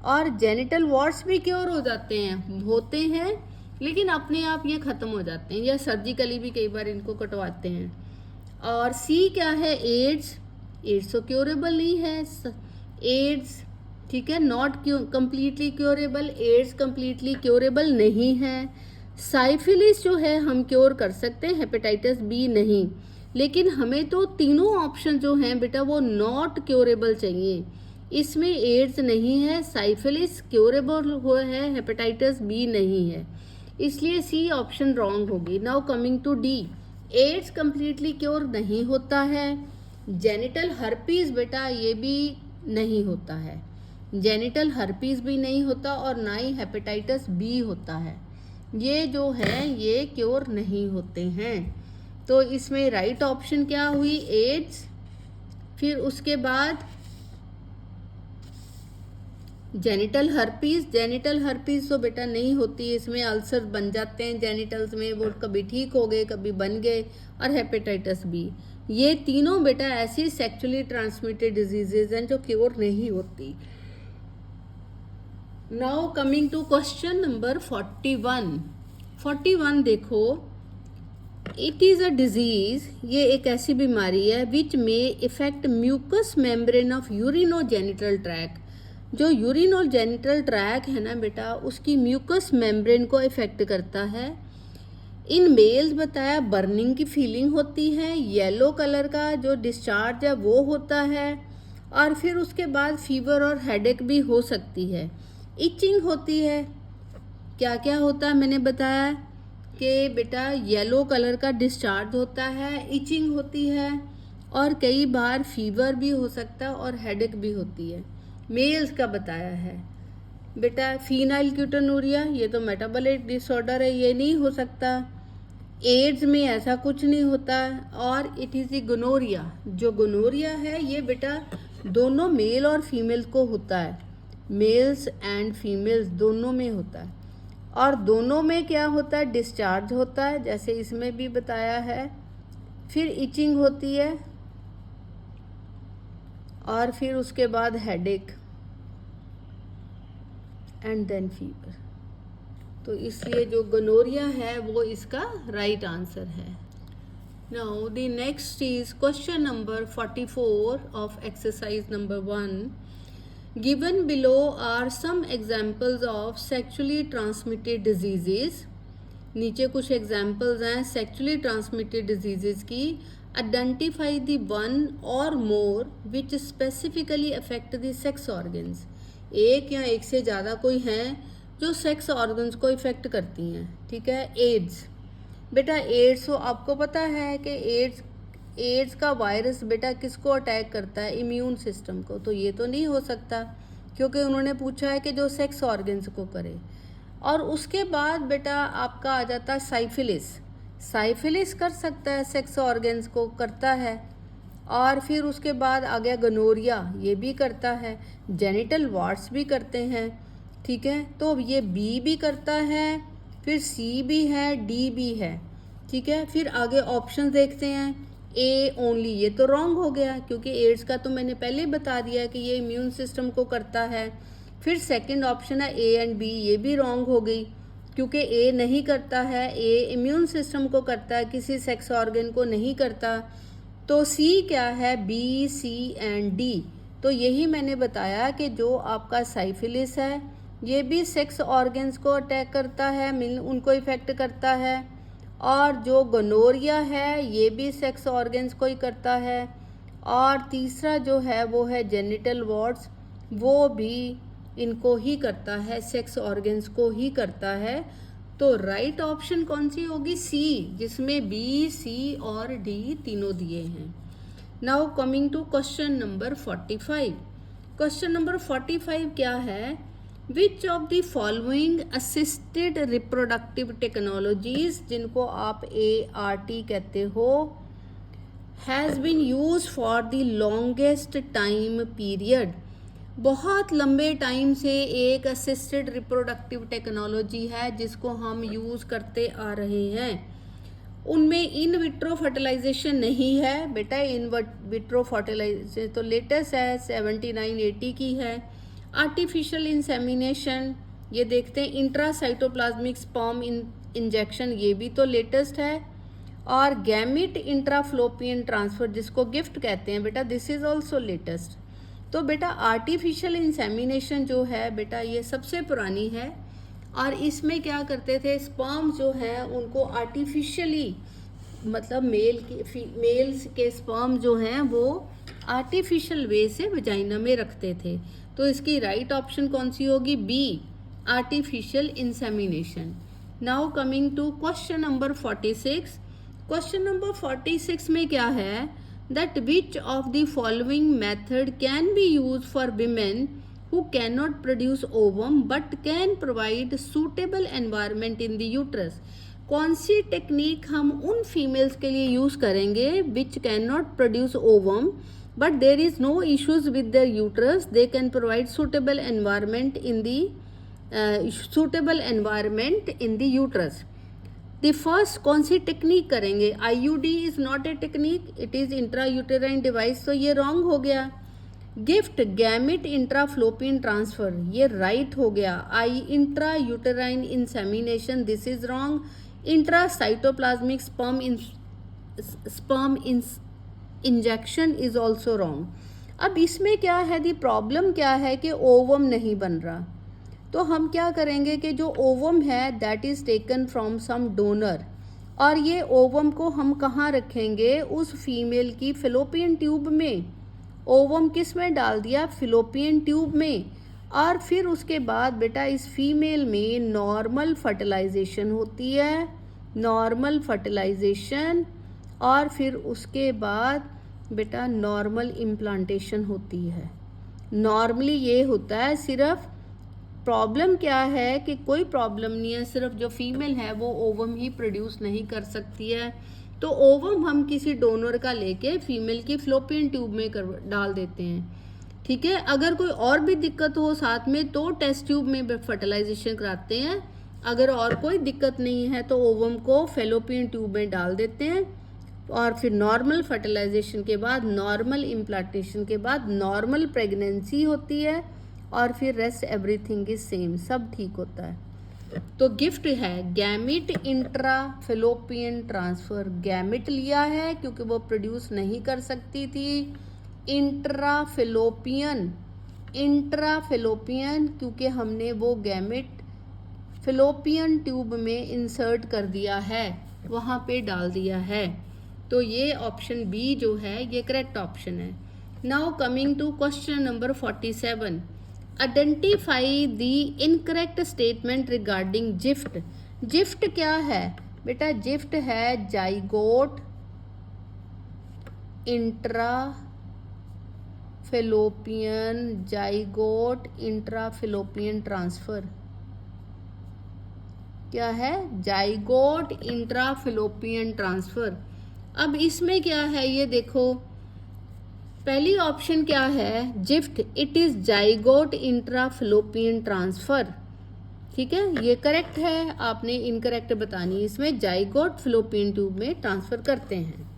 और जेनिटल वार्ड्स भी क्योर हो जाते हैं, होते हैं, लेकिन अपने आप ये ख़त्म हो जाते हैं या सर्जिकली भी कई बार इनको कटवाते हैं। और सी क्या है, एड्स। एड्स तो क्योरेबल नहीं है, एड्स। ठीक है, not completely curable, AIDS completely curable नहीं है। साइफिलिस जो है हम क्योर कर सकते हैं, हेपेटाइटिस बी नहीं। लेकिन हमें तो तीनों ऑप्शन जो हैं बेटा वो नॉट क्योरेबल चाहिए। इसमें एड्स नहीं है, साइफिलिस क्योरेबल हो है, हेपेटाइटिस बी नहीं है, इसलिए सी ऑप्शन रॉन्ग होगी। Now coming to D, AIDS completely cure नहीं होता है। जेनिटल हर्पीज बेटा ये भी नहीं होता है, जेनिटल हर्पीज भी नहीं होता और ना ही हेपेटाइटिस बी होता है। ये जो है ये क्योर नहीं होते हैं। तो इसमें राइट ऑप्शन क्या हुई, एड्स। फिर उसके बाद जेनिटल हर्पीज। जेनिटल हर्पीज तो बेटा नहीं होती है, इसमें अल्सर बन जाते हैं जेनिटल्स में, वो कभी ठीक हो गए कभी बन गए। और हेपेटाइटिस बी, ये तीनों बेटा ऐसी सेक्सुअली ट्रांसमिटेड डिजीजेज हैं जो क्योर नहीं होती। Now coming to question number 41। 41 देखो, इट इज़ अ डिजीज, ये एक ऐसी बीमारी है विच में effect mucous membrane of urinogenital tract. जो यूरिनोजेनिटल ट्रैक है ना बेटा, उसकी म्यूकस मेम्ब्रेन को इफेक्ट करता है। इन मेल्स बताया बर्निंग की फीलिंग होती है, येलो कलर का जो डिस्चार्ज है वो होता है, और फिर उसके बाद फीवर और हेडेक भी हो सकती है। इचिंग होती है। क्या क्या होता है मैंने बताया कि बेटा येलो कलर का डिस्चार्ज होता है, इचिंग होती है और कई बार फीवर भी हो सकता है और हेडेक भी होती है। मेल्स का बताया है बेटा फिनाइलक्यूटोनुरिया, ये तो मेटाबॉलिक डिसऑर्डर है, ये नहीं हो सकता। एड्स में ऐसा कुछ नहीं होता। और इट इज़ द गोनोरिया, जो गोनोरिया है ये बेटा दोनों मेल और फीमेल को होता है, मेल्स एंड फीमेल्स दोनों में होता है। और दोनों में क्या होता है, डिस्चार्ज होता है, जैसे इसमें भी बताया है। फिर इचिंग होती है और फिर उसके बाद हेडेक एंड देन फीवर। तो इसलिए जो गोनोरिया है वो इसका राइट आंसर है। Now the next is question number 44 of exercise number 1। Given below are some examples of sexually transmitted diseases। नीचे कुछ एग्जाम्पल्स हैं सेक्चुअली ट्रांसमिटेड डिजीजेस की। Identify the one or more which specifically affect the sex organs. एक या एक से ज़्यादा कोई हैं जो सेक्स ऑर्गन्स को इफेक्ट करती हैं। ठीक है। एड्स, बेटा एड्स तो आपको पता है कि एड्स का वायरस बेटा किसको अटैक करता है, इम्यून सिस्टम को। तो ये तो नहीं हो सकता क्योंकि उन्होंने पूछा है कि जो सेक्स ऑर्गन्स को करे। और उसके बाद बेटा आपका आ जाता है साइफिलिस। साइफिलिस कर सकता है, सेक्स ऑर्गन्स को करता है। और फिर उसके बाद आ गया गनोरिया, ये भी करता है। जेनिटल वार्ड्स भी करते हैं। ठीक है। तो ये बी भी करता है, फिर सी भी है, डी भी है। ठीक है। फिर आगे ऑप्शन देखते हैं। ए ओनली, ये तो रॉन्ग हो गया क्योंकि एड्स का तो मैंने पहले ही बता दिया कि ये इम्यून सिस्टम को करता है। फिर सेकंड ऑप्शन है ए एंड बी, ये भी रॉन्ग हो गई क्योंकि ए नहीं करता है, ए इम्यून सिस्टम को करता है, किसी सेक्स ऑर्गन को नहीं करता। तो सी क्या है, बी सी एंड डी। तो यही मैंने बताया कि जो आपका साइफिलिस है ये भी सेक्स ऑर्गन्स को अटैक करता है, उनको इफेक्ट करता है। और जो गोनोरिया है ये भी सेक्स ऑर्गन्स को ही करता है। और तीसरा जो है वो है जेनिटल वार्ड्स, वो भी इनको ही करता है, सेक्स ऑर्गन्स को ही करता है। तो राइट ऑप्शन कौन सी होगी, सी, जिसमें बी सी और डी तीनों दिए हैं। Now coming to question number 45। Question number 45 क्या है, which of the following assisted reproductive technologies, जिनको आप ART कहते हो, has been use for the longest time period. बहुत लंबे टाइम से एक असिस्टेड रिप्रोडक्टिव टेक्नोलॉजी है जिसको हम यूज़ करते आ रहे हैं। उनमें इन विट्रो फर्टिलाइजेशन नहीं है बेटा, इन विट्रो फर्टिलाइजेशन तो लेटेस्ट है 79-80 की है। आर्टिफिशियल इंसेमिनेशन ये देखते हैं, इंट्रासाइटोप्लाज्मिक स्पर्म इंजेक्शन ये भी तो लेटेस्ट है। और गैमिट इंट्राफ्लोपियन ट्रांसफर जिसको गिफ्ट कहते हैं बेटा, दिस इज ऑल्सो लेटेस्ट। तो बेटा आर्टिफिशियल इंसेमिनेशन जो है बेटा ये सबसे पुरानी है। और इसमें क्या करते थे, स्पर्म जो है उनको आर्टिफिशियली, मतलब मेल्स के स्पर्म जो हैं वो आर्टिफिशियल वे से वजाइना में रखते थे। तो इसकी राइट ऑप्शन कौन सी होगी, B, artificial insemination. Now coming to question number 46। Question number 46 में क्या है, that which of the following method can be use for women who cannot produce ovum but can provide suitable environment in the uterus। कौन सी technique हम उन females के लिए use करेंगे which cannot produce ovum but there is no issues with their uterus, they can provide suitable environment in the uterus। the first कौन सी technique करेंगे, IUD is not a technique, it is intrauterine device, तो ये wrong हो गया। Gift gamete इंट्राफ्लोपियन transfer ये right हो गया। Intra uterine insemination this is wrong. Intracytoplasmic sperm injection is also wrong. अब इसमें क्या है, दी प्रॉब्लम क्या है कि ओवम नहीं बन रहा। तो हम क्या करेंगे कि जो ओवम है that is taken from some donor, और ये ओवम को हम कहाँ रखेंगे, उस फीमेल की फेलोपियन ट्यूब में। ओवम किस में डाल दिया, फिलोपियन ट्यूब में, और फिर उसके बाद बेटा इस फीमेल में नॉर्मल फर्टिलाइजेशन होती है, नॉर्मल फर्टिलाइजेशन, और फिर उसके बाद बेटा नॉर्मल इम्प्लांटेशन होती है। नॉर्मली ये होता है। सिर्फ प्रॉब्लम क्या है कि कोई प्रॉब्लम नहीं है, सिर्फ जो फीमेल है वो ओवम ही प्रोड्यूस नहीं कर सकती है, तो ओवम हम किसी डोनर का लेके फीमेल की फ्लोपियन ट्यूब में डाल देते हैं। ठीक है, अगर कोई और भी दिक्कत हो साथ में तो टेस्ट ट्यूब में फर्टिलाइजेशन कराते हैं। अगर और कोई दिक्कत नहीं है तो ओवम को फेलोपियन ट्यूब में डाल देते हैं, और फिर नॉर्मल फर्टिलाइजेशन के बाद, नॉर्मल इम्प्लांटेशन के बाद नॉर्मल प्रेगनेंसी होती है, और फिर रेस्ट एवरीथिंग इज सेम, सब ठीक होता है। तो गिफ्ट है gamete intra fallopian transfer. Gamete लिया है क्योंकि वो प्रोड्यूस नहीं कर सकती थी। इंट्रा फेलोपियन क्योंकि हमने वो गैमिट फेलोपियन ट्यूब में इंसर्ट कर दिया है, वहाँ पे डाल दिया है। तो ये ऑप्शन बी जो है ये करेक्ट ऑप्शन है। Now coming to question number 47, identify the incorrect statement regarding GIFT. GIFT क्या है बेटा, जिफ्ट है जाइगोट इंट्रा फेलोपियन ट्रांसफर। क्या है, जाइगोट इंट्रा फेलोपियन ट्रांसफर। अब इसमें क्या है ये देखो, पहली ऑप्शन क्या है, gift, it is zygote intra fallopian transfer. ठीक है, ये करेक्ट है, आपने इनकरेक्ट बतानी है। इसमें जाइगोट फेलोपियन ट्यूब में ट्रांसफर करते हैं।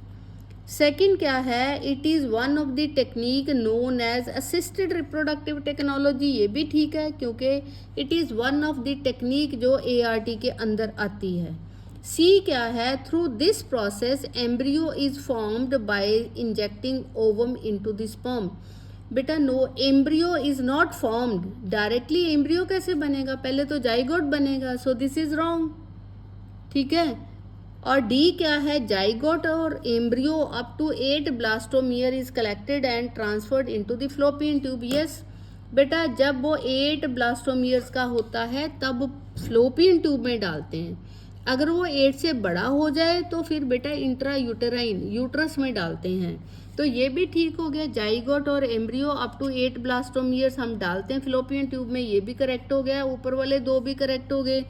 सेकंड क्या है, it is one of the technique known as assisted reproductive technology. ये भी ठीक है क्योंकि it is one of the technique जो ART के अंदर आती है। सी क्या है, through this process embryo is formed by injecting ovum into the sperm. बेटा no, embryo is not formed directly. Embryo कैसे बनेगा, पहले तो जाइगोट बनेगा, सो दिस इज रॉन्ग। ठीक है, और डी क्या है, जाइगोट और embryo up to 8 blastomere is collected and transferred into the fallopian tube. Yes बेटा, जब वो 8 ब्लास्टोमियर्स का होता है तब फ्लोपियन ट्यूब में डालते हैं। अगर वो 8 से बड़ा हो जाए तो फिर बेटा इंट्रा यूटेराइन यूट्रस में डालते हैं। तो ये भी ठीक हो गया, जाइगोट और एम्ब्रियो अप टू 8 ब्लास्टोमियर्स हम डालते हैं फ्लोपियन ट्यूब में, ये भी करेक्ट हो गया। ऊपर वाले दो भी करेक्ट हो गए।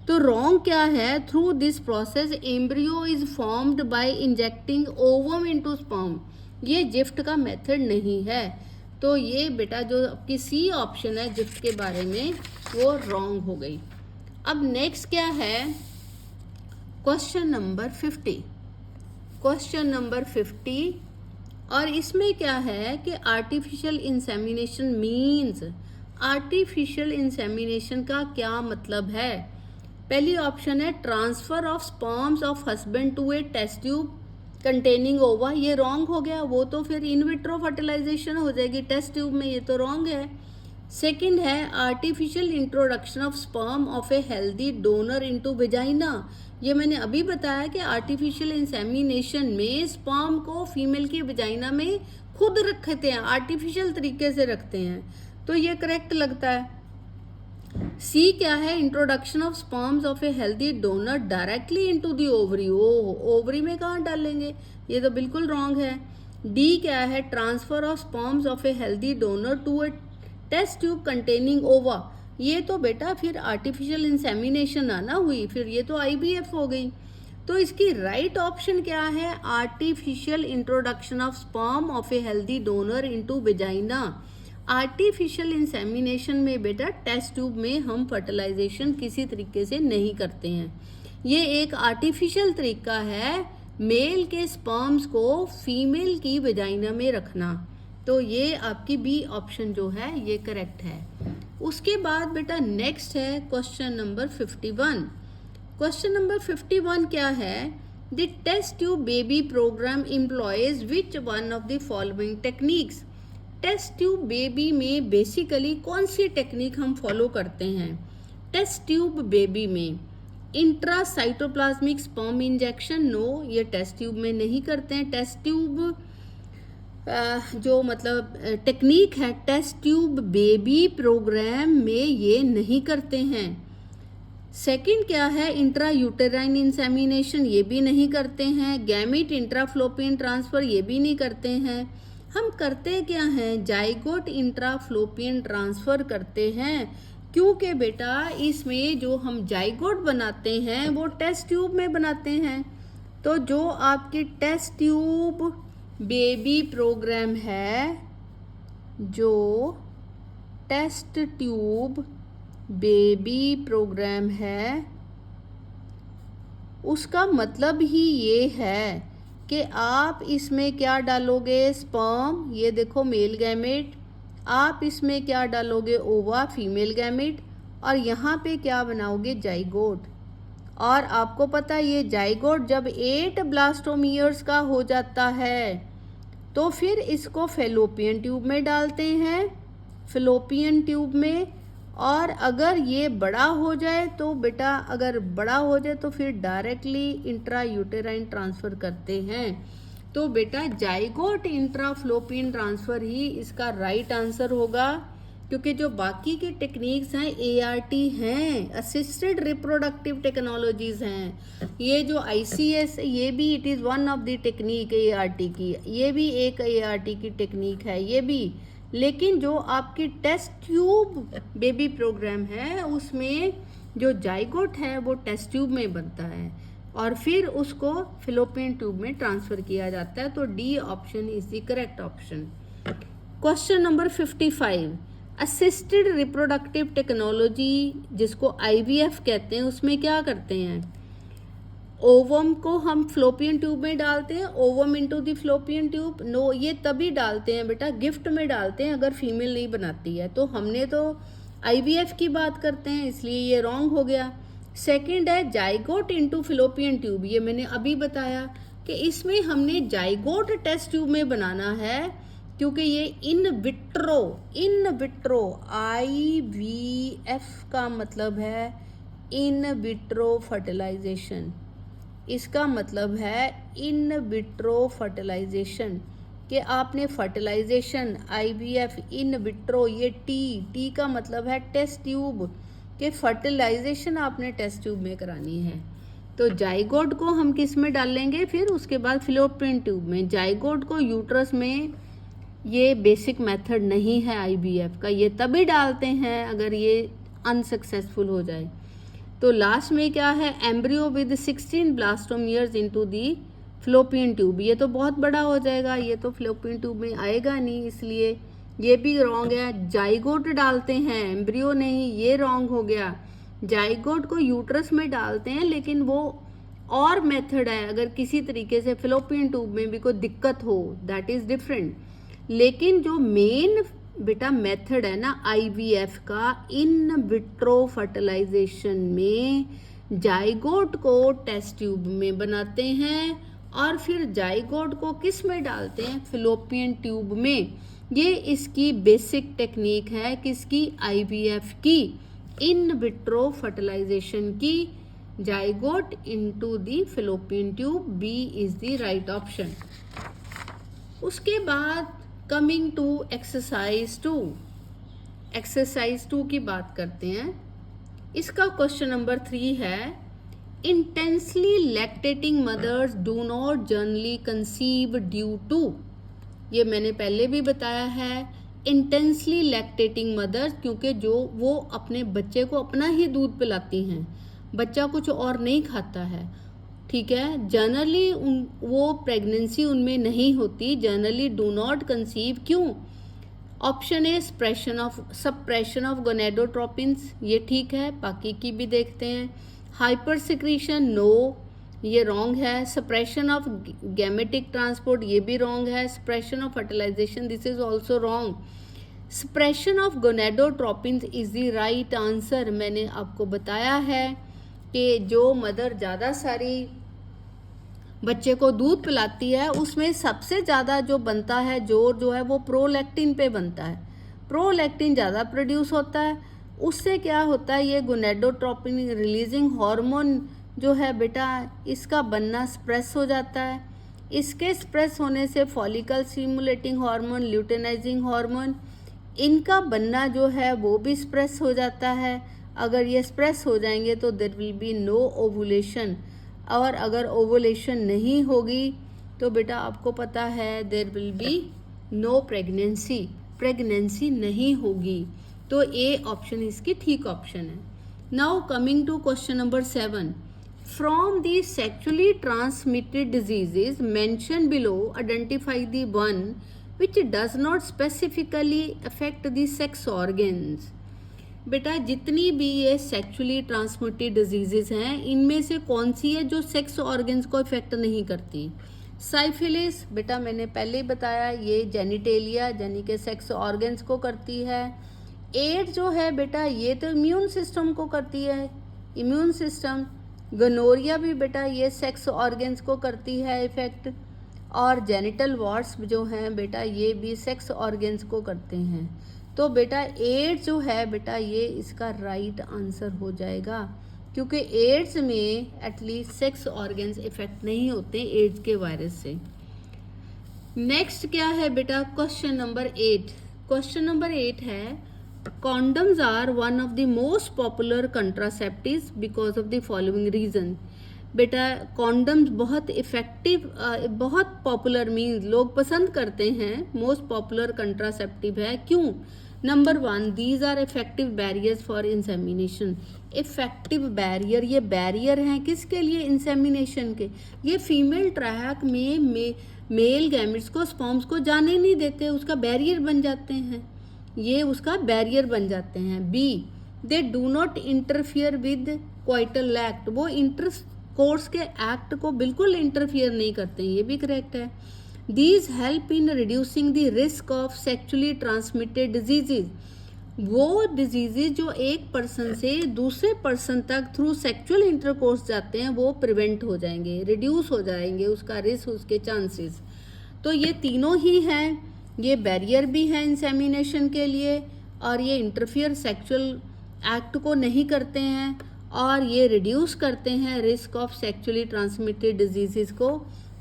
तो रॉन्ग क्या है, through this process embryo is formed by injecting ovum into sperm. ये जिफ्ट का मेथड नहीं है। तो ये बेटा जो आपकी सी ऑप्शन है जिफ्ट के बारे में वो रॉन्ग हो गई। अब नेक्स्ट क्या है, क्वेश्चन नंबर 50। क्वेश्चन नंबर 50, और इसमें क्या है कि artificial insemination means, artificial insemination का क्या मतलब है। पहली ऑप्शन है transfer of sperms of husband to a test tube containing ova. ये रॉन्ग हो गया, वो तो फिर इन विट्रो फर्टिलाइजेशन हो जाएगी टेस्ट ट्यूब में, ये तो रॉन्ग है। सेकंड है artificial introduction of sperm of a healthy donor into vagina. ये मैंने अभी बताया कि आर्टिफिशियल इंसेमिनेशन में स्पर्म को फीमेल की वेजाइना में खुद रखते हैं, आर्टिफिशियल तरीके से रखते हैं, तो ये करेक्ट लगता है। सी क्या है, introduction of sperms of a healthy donor directly into the ovary. Ovary में कहाँ डालेंगे, ये तो बिल्कुल रॉन्ग है। डी क्या है, transfer of sperms of a healthy donor to a test tube containing ova. ये तो बेटा फिर आर्टिफिशियल इंसेमिनेशन आना हुई, फिर ये तो IVF हो गई। तो इसकी राइट ऑप्शन क्या है, artificial introduction of sperm of a healthy donor into vagina. Artificial insemination में बेटा टेस्ट ट्यूब में हम फर्टिलाइजेशन किसी तरीके से नहीं करते हैं। ये एक आर्टिफिशियल तरीका है मेल के स्पर्म्स को फीमेल की वेजाइना में रखना। तो ये आपकी बी ऑप्शन जो है ये करेक्ट है। उसके बाद बेटा नेक्स्ट है क्वेश्चन नंबर 51। क्वेश्चन नंबर 51 क्या है, the test tube baby programme employs which one of the following techniques. Test tube baby में बेसिकली कौन सी टेक्निक हम फॉलो करते हैं। टेस्ट ट्यूब बेबी में इंट्रासाइटोप्लाज्मिक स्पर्म इंजेक्शन, नो, ये टेस्ट ट्यूब में नहीं करते हैं। टेस्ट ट्यूब जो मतलब टेक्निक है टेस्ट ट्यूब बेबी प्रोग्राम में ये नहीं करते हैं। सेकंड क्या है, इंट्रा यूटेराइन इंसेमिनेशन, ये भी नहीं करते हैं। गैमिट इंट्राफ्लोपियन ट्रांसफ़र, ये भी नहीं करते हैं। हम करते क्या हैं, जाइगोट इंट्राफ्लोपियन ट्रांसफ़र करते हैं, क्योंकि बेटा इसमें जो हम जाइगोट बनाते हैं वो टेस्ट ट्यूब में बनाते हैं। तो जो आपकी टेस्ट ट्यूब बेबी प्रोग्राम है, जो टेस्ट ट्यूब बेबी प्रोग्राम है, उसका मतलब ही ये है कि आप इसमें क्या डालोगे, स्पर्म, ये देखो मेल गैमेट, आप इसमें क्या डालोगे, ओवा फीमेल गैमेट, और यहाँ पे क्या बनाओगे, जाइगोट। और आपको पता है ये जाइगोट जब 8 ब्लास्टोमियर्स का हो जाता है तो फिर इसको फेलोपियन ट्यूब में डालते हैं, फेलोपियन ट्यूब में। और अगर ये बड़ा हो जाए तो बेटा, अगर बड़ा हो जाए तो फिर डायरेक्टली इंट्रा यूटेराइन ट्रांसफ़र करते हैं। तो बेटा जाइगोट इंट्राफ्लोपियन ट्रांसफ़र ही इसका राइट आंसर होगा, क्योंकि जो बाकी की टेक्निक्स हैं ART हैं, असिस्टेड रिप्रोडक्टिव टेक्नोलॉजीज हैं। ये जो ICS, ये भी it is one of the technique ART की, ये भी एक ART की टेक्निक है ये भी। लेकिन जो आपकी टेस्ट ट्यूब बेबी प्रोग्राम है उसमें जो जाइगोट है वो टेस्ट ट्यूब में बनता है और फिर उसको फिलोपियन ट्यूब में ट्रांसफ़र किया जाता है। तो D option is the correct option. Question number 55, assisted reproductive technology जिसको IVF कहते हैं, उसमें क्या करते हैं, ओवम को हम फ्लोपियन ट्यूब में डालते हैं, ovum into the fallopian tube. No, ये तभी डालते हैं बेटा, गिफ्ट में डालते हैं अगर फीमेल नहीं बनाती है। तो हमने तो IVF की बात करते हैं, इसलिए ये रॉन्ग हो गया। सेकंड है जाइगोट इनटू फिलोपियन ट्यूब, ये मैंने अभी बताया कि इसमें हमने जाइगोट टेस्ट ट्यूब में बनाना है, क्योंकि ये इन विट्रो IVF का मतलब है इन विट्रो फर्टिलाइजेशन, इसका मतलब है इन विट्रो फर्टिलाइजेशन, कि आपने फर्टिलाइजेशन IVF इन विट्रो, ये टी का मतलब है टेस्ट ट्यूब, कि फर्टिलाइजेशन आपने टेस्ट ट्यूब में करानी है। तो जाइगोट को हम किस में डालेंगे, फिर उसके बाद फिलोपियन ट्यूब में। जाइगोट को यूट्रस में ये बेसिक मेथड नहीं है IVF का, ये तभी डालते हैं अगर ये अनसक्सेसफुल हो जाए। तो लास्ट में क्या है, embryo with 16 blastomeres into the fallopian tube, ये तो बहुत बड़ा हो जाएगा, ये तो फ्लोपियन ट्यूब में आएगा नहीं, इसलिए ये भी रॉन्ग है। जाइगोट डालते हैं, एम्ब्रियो नहीं, ये रॉन्ग हो गया। जाइगोट को यूट्रस में डालते हैं, लेकिन वो और मेथड है, अगर किसी तरीके से फ्लोपियन ट्यूब में भी कोई दिक्कत हो, दैट इज़ डिफरेंट। लेकिन जो मेन बेटा मेथड है ना IVF का, इन विट्रो फर्टिलाइजेशन में जाइगोट को टेस्ट ट्यूब में बनाते हैं और फिर जाइगोट को किस में डालते हैं, फिलोपियन ट्यूब में। ये इसकी बेसिक टेक्निक है किसकी, IVF की, इन विट्रो फर्टिलाइजेशन की, zygote into the fallopian tube. B is the right option. उसके बाद कमिंग टू एक्सरसाइज 2, एक्सरसाइज 2 की बात करते हैं। इसका क्वेश्चन नंबर 3 है, intensely lactating mothers do not generally conceive due to, ये मैंने पहले भी बताया है, इंटेंसली लैक्टेटिंग मदर्स, क्योंकि जो वो अपने बच्चे को अपना ही दूध पिलाती हैं, बच्चा कुछ और नहीं खाता है, ठीक है। जनरली वो प्रेगनेंसी उनमें नहीं होती, जनरली डू नॉट कंसीव, क्यों, option A suppression of gonadotropins, ये ठीक है, बाकी की भी देखते हैं। हाइपर सिक्रीशन, नो, ये रॉन्ग है। सप्रेशन ऑफ गैमेटिक ट्रांसपोर्ट, ये भी रॉन्ग है। Suppression of fertilization, this is also wrong. Suppression of gonadotropins is the right answer. मैंने आपको बताया है कि जो मदर ज़्यादा सारी बच्चे को दूध पिलाती है उसमें सबसे ज़्यादा जो बनता है जोर जो है वो प्रोलैक्टिन पे बनता है, प्रोलैक्टिन ज़्यादा प्रोड्यूस होता है, उससे क्या होता है, ये गोनेडोट्रोपिन रिलीजिंग हार्मोन जो है बेटा इसका बनना स्प्रेस हो जाता है, इसके एक्सप्रेस होने से follicle stimulating hormone, luteinising hormone, इनका बनना जो है वो भी एक्सप्रेस हो जाता है। अगर ये एक्सप्रेस हो जाएंगे तो there will be no ovulation, और अगर ओवुलेशन नहीं होगी तो बेटा आपको पता है there will be no pregnancy, pregnancy नहीं होगी। तो ए ऑप्शन इसकी ठीक ऑप्शन है। Now coming to question number 7, from the sexually transmitted diseases mentioned below, identify the one which does not specifically affect the sex organs। बेटा जितनी भी ये सेक्सुअली ट्रांसमिटेड डिजीजेज हैं इनमें से कौन सी है जो सेक्स ऑर्गन्स को इफेक्ट नहीं करती? साइफिलिस, बेटा मैंने पहले ही बताया ये जेनिटेलिया यानी कि सेक्स ऑर्गन्स को करती है। एड्स जो है बेटा ये तो इम्यून सिस्टम को करती है, इम्यून सिस्टम। गनोरिया भी बेटा ये सेक्स ऑर्गन्स को करती है इफेक्ट, और जेनिटल वार्ड्स जो हैं बेटा ये भी सेक्स ऑर्गन्स को करते हैं। तो बेटा एड्स जो है बेटा ये इसका राइट आंसर हो जाएगा, क्योंकि एड्स में एटलीस्ट सेक्स ऑर्गन्स इफेक्ट नहीं होते एड्स के वायरस से। नेक्स्ट क्या है बेटा क्वेश्चन नंबर 8। क्वेश्चन नंबर 8 है condoms are one of the most popular contraceptives because of the following reason। बेटा कॉन्डम्स बहुत इफेक्टिव, बहुत पॉपुलर मीन्स लोग पसंद करते हैं, मोस्ट पॉपुलर कंट्रासेप्टिव है। क्यों? Number 1, these are effective barriers for insemination. Effective barrier, ये बैरियर हैं किसके लिए? इंसेमिनेशन के। ये फीमेल ट्रैक में मेल गैमेट्स को, स्पर्म्स को जाने नहीं देते, उसका बैरियर बन जाते हैं, ये उसका बैरियर बन जाते हैं। B, they do not interfere with coital act, वो इंटरकोर्स के एक्ट को बिल्कुल इंटरफियर नहीं करते, ये भी करेक्ट है। These help in reducing the risk of sexually transmitted diseases, वो डिजीजेज जो एक पर्सन से दूसरे पर्सन तक थ्रू सेक्चुअल इंटरकोर्स जाते हैं वो प्रिवेंट हो जाएंगे, रिड्यूस हो जाएंगे उसका रिस्क, उसके चांसेस। तो ये तीनों ही हैं, ये बैरियर भी है इंसेमिनेशन के लिए, और ये इंटरफियर सेक्सुअल एक्ट को नहीं करते हैं, और ये रिड्यूस करते हैं risk of sexually transmitted diseases को।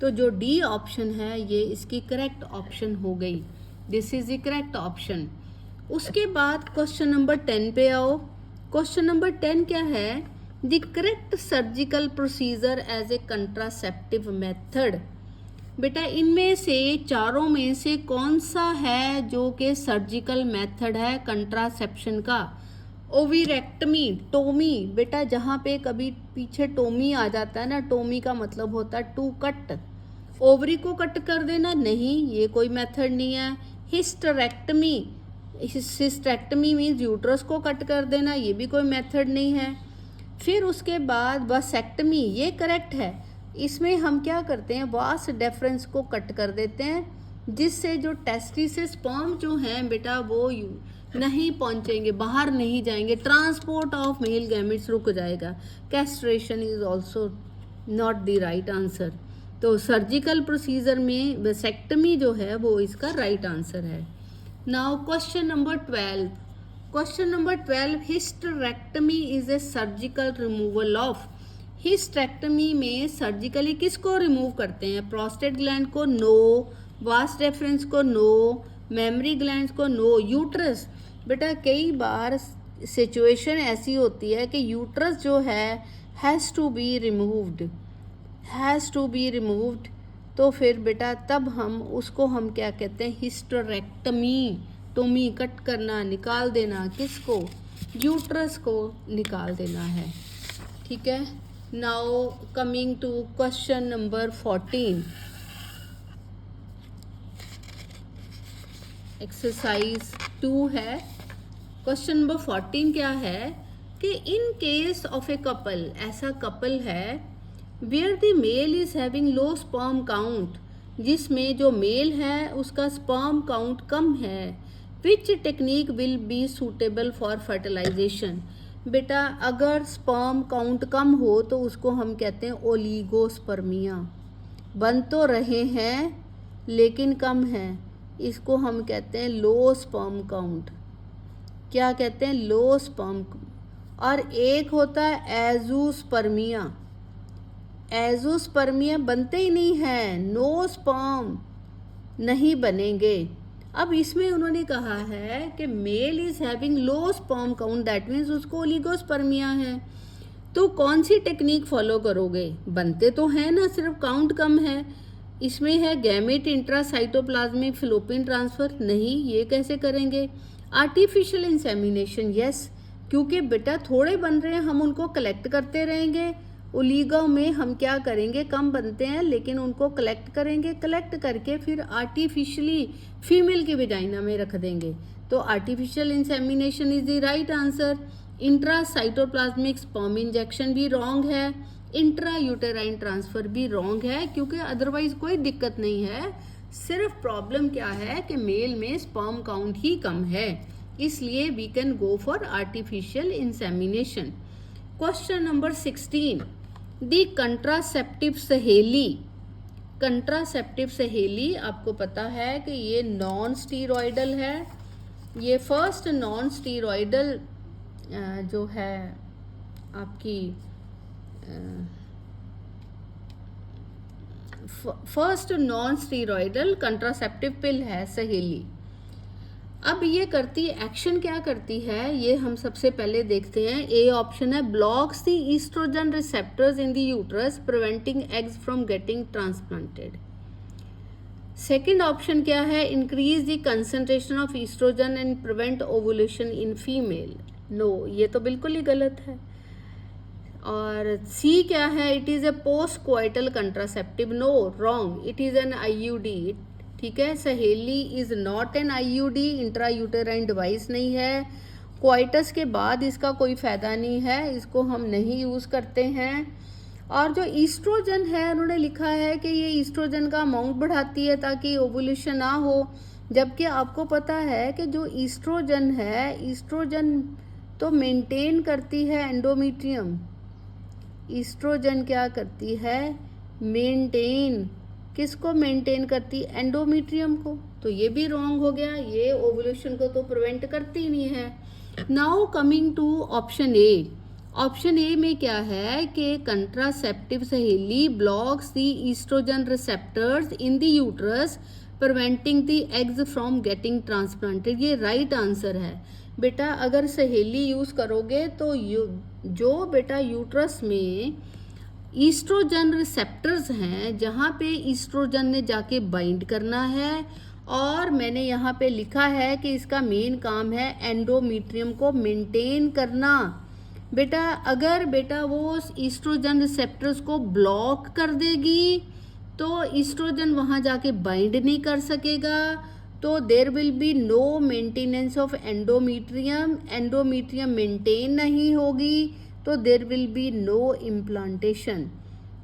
तो जो डी ऑप्शन है ये इसकी करेक्ट ऑप्शन हो गई, this is the correct option. उसके बाद क्वेश्चन नंबर 10 पे आओ। क्वेश्चन नंबर 10 क्या है? The correct surgical procedure as a contraceptive method. बेटा इनमें से चारों में से कौन सा है जो कि सर्जिकल मेथड है कंट्रासेप्शन का? ओविरेक्टमी, टोमी, बेटा जहाँ पे कभी पीछे टोमी आ जाता है ना, टोमी का मतलब होता है टू कट, ओवरी को कट कर देना, नहीं ये कोई मेथड नहीं है। हिस्टेरेक्टमी, हिस्टेरेक्टमी मीन्स यूट्रस को कट कर देना, ये भी कोई मेथड नहीं है। फिर उसके बाद वसेक्टमी, ये करेक्ट है, इसमें हम क्या करते हैं वास डेफरेंस को कट कर देते हैं, जिससे जो टेस्टिस से स्पर्म जो हैं बेटा वो नहीं पहुंचेंगे, बाहर नहीं जाएंगे, ट्रांसपोर्ट ऑफ मेल गैमेट्स रुक जाएगा। Castration is also not the right answer. तो सर्जिकल प्रोसीजर में वेसेक्टमी जो है वो इसका राइट आंसर है। Now question number 12। Question number 12, hysterectomy is a surgical removal of. Hysterectomy में सर्जिकली किसको रिमूव करते हैं? प्रोस्टेट ग्लैंड को नो, वास डेफरेंस को नो, मेमरी ग्लैंड्स को नो, यूट्रस। बेटा कई बार सिचुएशन ऐसी होती है कि यूट्रस जो है has to be removed, has to be removed, तो फिर बेटा तब हम उसको हम क्या कहते हैं? हिस्टेरेक्टमी। टोमी कट करना, निकाल देना, किसको? यूट्रस को निकाल देना है, ठीक है। Now coming to question number 14। Exercise 2 है। क्वेश्चन नंबर 14 क्या है कि in case of a couple, ऐसा कपल है where the male is having low sperm count, जिसमें जो मेल है उसका स्पर्म काउंट कम है, which technique will be suitable for fertilisation. बेटा अगर स्पर्म काउंट कम हो तो उसको हम कहते हैं ओलिगोस्पर्मिया, बन तो रहे हैं लेकिन कम है, इसको हम कहते हैं लो स्पर्म काउंट। क्या कहते हैं? Low sperm. और एक होता है एजूस्पर्मिया। एजोस्पर्मिया बनते ही नहीं है, नो स्पर्म नहीं बनेंगे। अब इसमें उन्होंने कहा है कि male is having low sperm count, that means उसको ओलिगोस्पर्मिया है। तो कौन सी टेक्निक फॉलो करोगे? बनते तो हैं ना, सिर्फ काउंट कम है। इसमें है गैमेट इंट्रासाइटोप्लाज्मिक फिलोपियन ट्रांसफर, नहीं, ये कैसे करेंगे? आर्टिफिशियल इंसेमिनेशन, यस, क्योंकि बेटा थोड़े बन रहे हैं, हम उनको कलेक्ट करते रहेंगे। ओलिगो में हम क्या करेंगे, कम बनते हैं लेकिन उनको कलेक्ट करेंगे, कलेक्ट करके फिर आर्टिफिशियली फीमेल की वेजाइना में रख देंगे। तो artificial insemination is the right answer. Intracytoplasmic sperm injection भी रॉन्ग है, इंट्रा यूटेराइन ट्रांसफर भी रॉन्ग है, क्योंकि अदरवाइज कोई दिक्कत नहीं है। सिर्फ प्रॉब्लम क्या है कि मेल में स्पर्म काउंट ही कम है, इसलिए we can go for artificial insemination. Question number 16, the contraceptive Saheli. Contraceptive Saheli आपको पता है कि ये नॉन स्टीरॉयडल है। ये फर्स्ट नॉन स्टीरॉयडल जो है आपकी फर्स्ट नॉन स्टीरॉयडल कंट्रासेप्टिव पिल है सहेली। अब ये करती एक्शन क्या करती है, ये हम सबसे पहले देखते हैं। ए ऑप्शन है, blocks the oestrogen receptors in the uterus preventing eggs from getting transplanted. Second option क्या है, increase the concentration of oestrogen and prevent ovulation in female. No, ये तो बिल्कुल ही गलत है। और सी क्या है, it is a post coital contraceptive. No, wrong, it is an IUD. ठीक है, Saheli is not an IUD, intra uterine device नहीं है। क्वाइटस के बाद इसका कोई फायदा नहीं है, इसको हम नहीं यूज करते हैं। और जो ईस्ट्रोजन है, उन्होंने लिखा है कि ये ईस्ट्रोजन का अमाउंट बढ़ाती है ताकि ओवुलेशन ना हो, जबकि आपको पता है कि जो ईस्ट्रोजन है, ईस्ट्रोजन तो मेंटेन करती है एंडोमेट्रियम। ईस्ट्रोजन क्या करती है, मेंटेन, किसको मेंटेन करती, एंडोमेट्रियम को। तो ये भी रॉन्ग हो गया, ये ओवुलेशन को तो प्रिवेंट करती नहीं है। Now coming to option A. Option A में क्या है कि contraceptive Saheli blocks the oestrogen receptors in the uterus preventing the eggs from getting transplanted. ये राइट आंसर है बेटा। अगर सहेली यूज करोगे तो जो बेटा यूट्रस में ईस्ट्रोजन रिसेप्टर्स हैं, जहाँ पे ईस्ट्रोजन ने जाके बाइंड करना है, और मैंने यहाँ पे लिखा है कि इसका मेन काम है एंडोमेट्रियम को मेंटेन करना। बेटा अगर बेटा वो ईस्ट्रोजन रिसेप्टर्स को ब्लॉक कर देगी तो ईस्ट्रोजन वहाँ जाके बाइंड नहीं कर सकेगा, तो there will be no maintenance of endometrium, endometrium maintain नहीं होगी, तो there will be no implantation.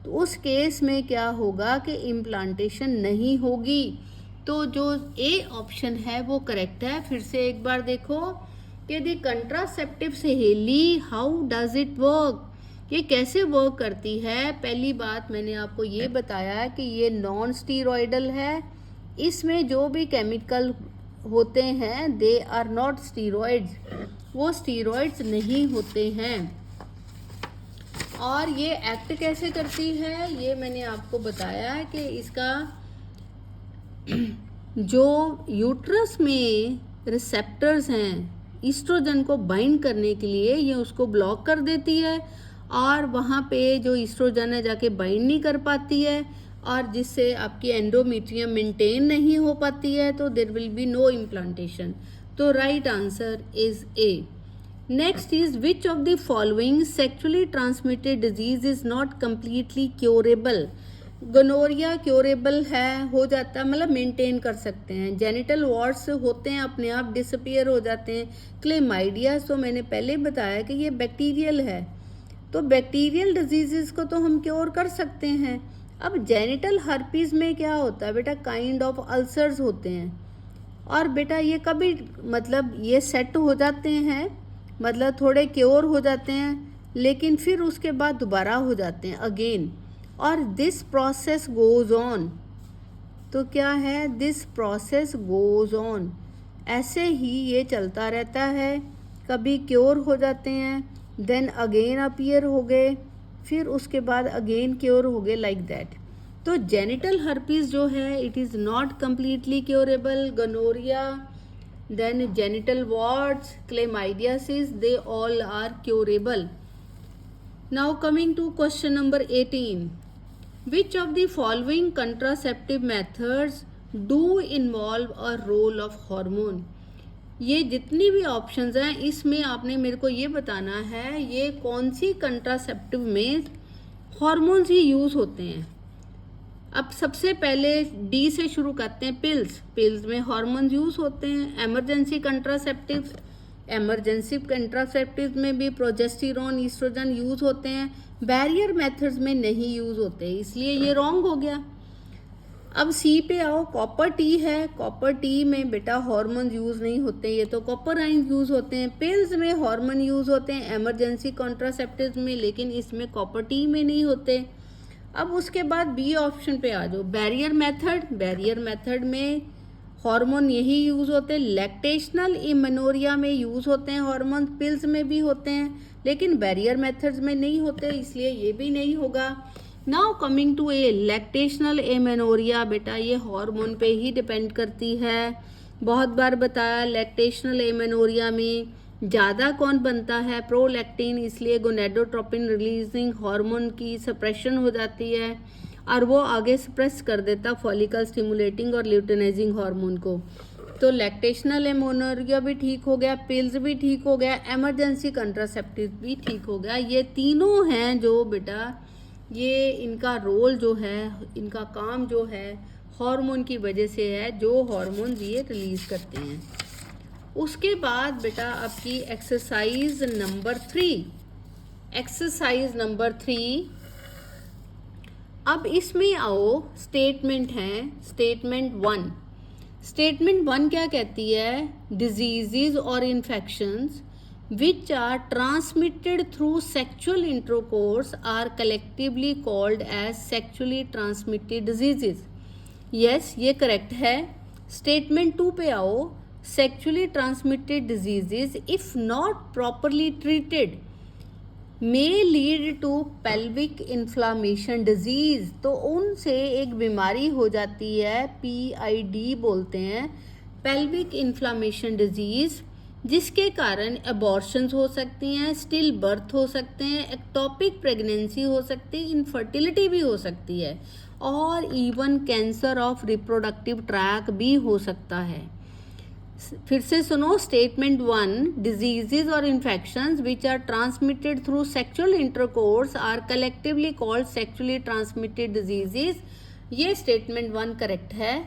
तो उस केस में क्या होगा कि इम्प्लांटेशन नहीं होगी। तो जो ए ऑप्शन है वो करेक्ट है। फिर से एक बार देखो कि दी कंट्रासेप्टिव सहेली, हाउ डज इट वर्क, ये कैसे वर्क करती है। पहली बात मैंने आपको ये बताया कि ये नॉन स्टीरॉयडल है, इसमें जो भी केमिकल होते हैं दे आर नॉट स्टीरॉयड्स, वो स्टीरॉयड्स नहीं होते हैं। और ये एक्ट कैसे करती है, ये मैंने आपको बताया है कि इसका जो यूट्रस में रिसेप्टर्स हैं ईस्ट्रोजन को बाइंड करने के लिए, ये उसको ब्लॉक कर देती है, और वहाँ पे जो ईस्ट्रोजन है जाके बाइंड नहीं कर पाती है, और जिससे आपकी एंडोमेट्रियम मेंटेन नहीं हो पाती है, तो there will be no implantation. तो right answer is A. Next is which of the following sexually transmitted disease is not completely curable. Gonorrhoea curable है, हो जाता, मतलब मेंटेन कर सकते हैं। जेनिटल वार्ड्स होते हैं, अपने आप डिसअपियर हो जाते हैं। क्लेमाइडिया तो मैंने पहले बताया कि ये बैक्टीरियल है, तो बैक्टीरियल डिजीजेस को तो हम क्योर कर सकते हैं। अब जेनिटल हर्पीज में क्या होता है बेटा, काइंड ऑफ अल्सर्स होते हैं, और बेटा ये कभी मतलब ये सेट हो जाते हैं, मतलब थोड़े क्योर हो जाते हैं, लेकिन फिर उसके बाद दोबारा हो जाते हैं अगेन, और दिस प्रोसेस गोज ऑन। तो क्या है, दिस प्रोसेस गोज ऑन, ऐसे ही ये चलता रहता है। कभी क्योर हो जाते हैं, देन अगेन अपीयर हो गए, फिर उसके बाद अगेन क्योर हो गए लाइक दैट। तो जेनिटल हर्पीज जो है it is not completely curable. Gonorrhoea, then genital warts, chlamydiasis, they all are curable. Now coming to question number 18, which of the following contraceptive methods do involve a role of hormone? ये जितनी भी options हैं इसमें आपने मेरे को ये बताना है ये कौन सी कंट्रासेप्टिव में हॉर्मोन्स ही यूज़ होते हैं। अब सबसे पहले डी से शुरू करते हैं। पिल्स में हार्मोन्स यूज़ होते हैं। इमरजेंसी कंट्रासेप्टिव में भी प्रोजेस्टेरोन, ईस्ट्रोजन यूज़ होते हैं। बैरियर मेथड्स में नहीं यूज़ होते, इसलिए ये रॉन्ग हो गया। अब सी पे आओ, कॉपर टी है। कॉपर टी में बेटा हार्मोन यूज़ नहीं होते, ये तो कॉपर आयंस यूज़ होते हैं। पिल्स में हार्मोन यूज़ होते हैं इमरजेंसी कॉन्ट्रासेप्टिव्स में, लेकिन इसमें कॉपर टी में नहीं होते। अब उसके बाद बी ऑप्शन पे आ जाओ, बैरियर मेथड में हार्मोन यही यूज़ होते हैं। लैक्टेशनल इमेनोरिया में यूज़ होते हैं हार्मोन, पिल्स में भी होते हैं, लेकिन बैरियर मेथड्स में नहीं होते, इसलिए ये भी नहीं होगा। Now coming to A, lactational amenorrhoea बेटा ये हार्मोन पे ही डिपेंड करती है। बहुत बार बताया, लैक्टेशनल एमेनोरिया में ज़्यादा कौन बनता है, प्रोलैक्टिन, इसलिए गोनेडोट्रोपिन रिलीजिंग हार्मोन की सप्रेशन हो जाती है और वो आगे सप्रेस कर देता फॉलिकल स्टिमुलेटिंग और ल्यूटेनाइजिंग हार्मोन को। तो लैक्टेशनल एमेनोरिया भी ठीक हो गया, पिल्स भी ठीक हो गया, इमरजेंसी कंट्रासेप्टिव भी ठीक हो गया। ये तीनों हैं जो बेटा ये इनका रोल जो है, इनका काम जो है हार्मोन की वजह से है, जो हार्मोन ये रिलीज करते हैं। उसके बाद बेटा आपकी एक्सरसाइज नंबर 3। अब इसमें आओ, स्टेटमेंट है। स्टेटमेंट 1 क्या कहती है, डिजीजेज और infections which are transmitted through sexual intercourse are collectively called as sexually transmitted diseases. Yes, ये करेक्ट है। स्टेटमेंट 2 पे आओ, sexually transmitted diseases if not properly treated may lead to pelvic inflammation disease। तो उनसे एक बीमारी हो जाती है, PID बोलते हैं, pelvic inflammation disease, जिसके कारण एबॉर्शंस हो सकती हैं, स्टिल बर्थ हो सकते हैं, एक्टोपिक प्रेगनेंसी हो सकती है, इनफर्टिलिटी भी हो सकती है और even cancer of reproductive tract भी हो सकता है। फिर से सुनो, स्टेटमेंट 1, डिजीजेज और infections which are transmitted through sexual intercourse are collectively called sexually transmitted diseases. ये स्टेटमेंट 1 करेक्ट है।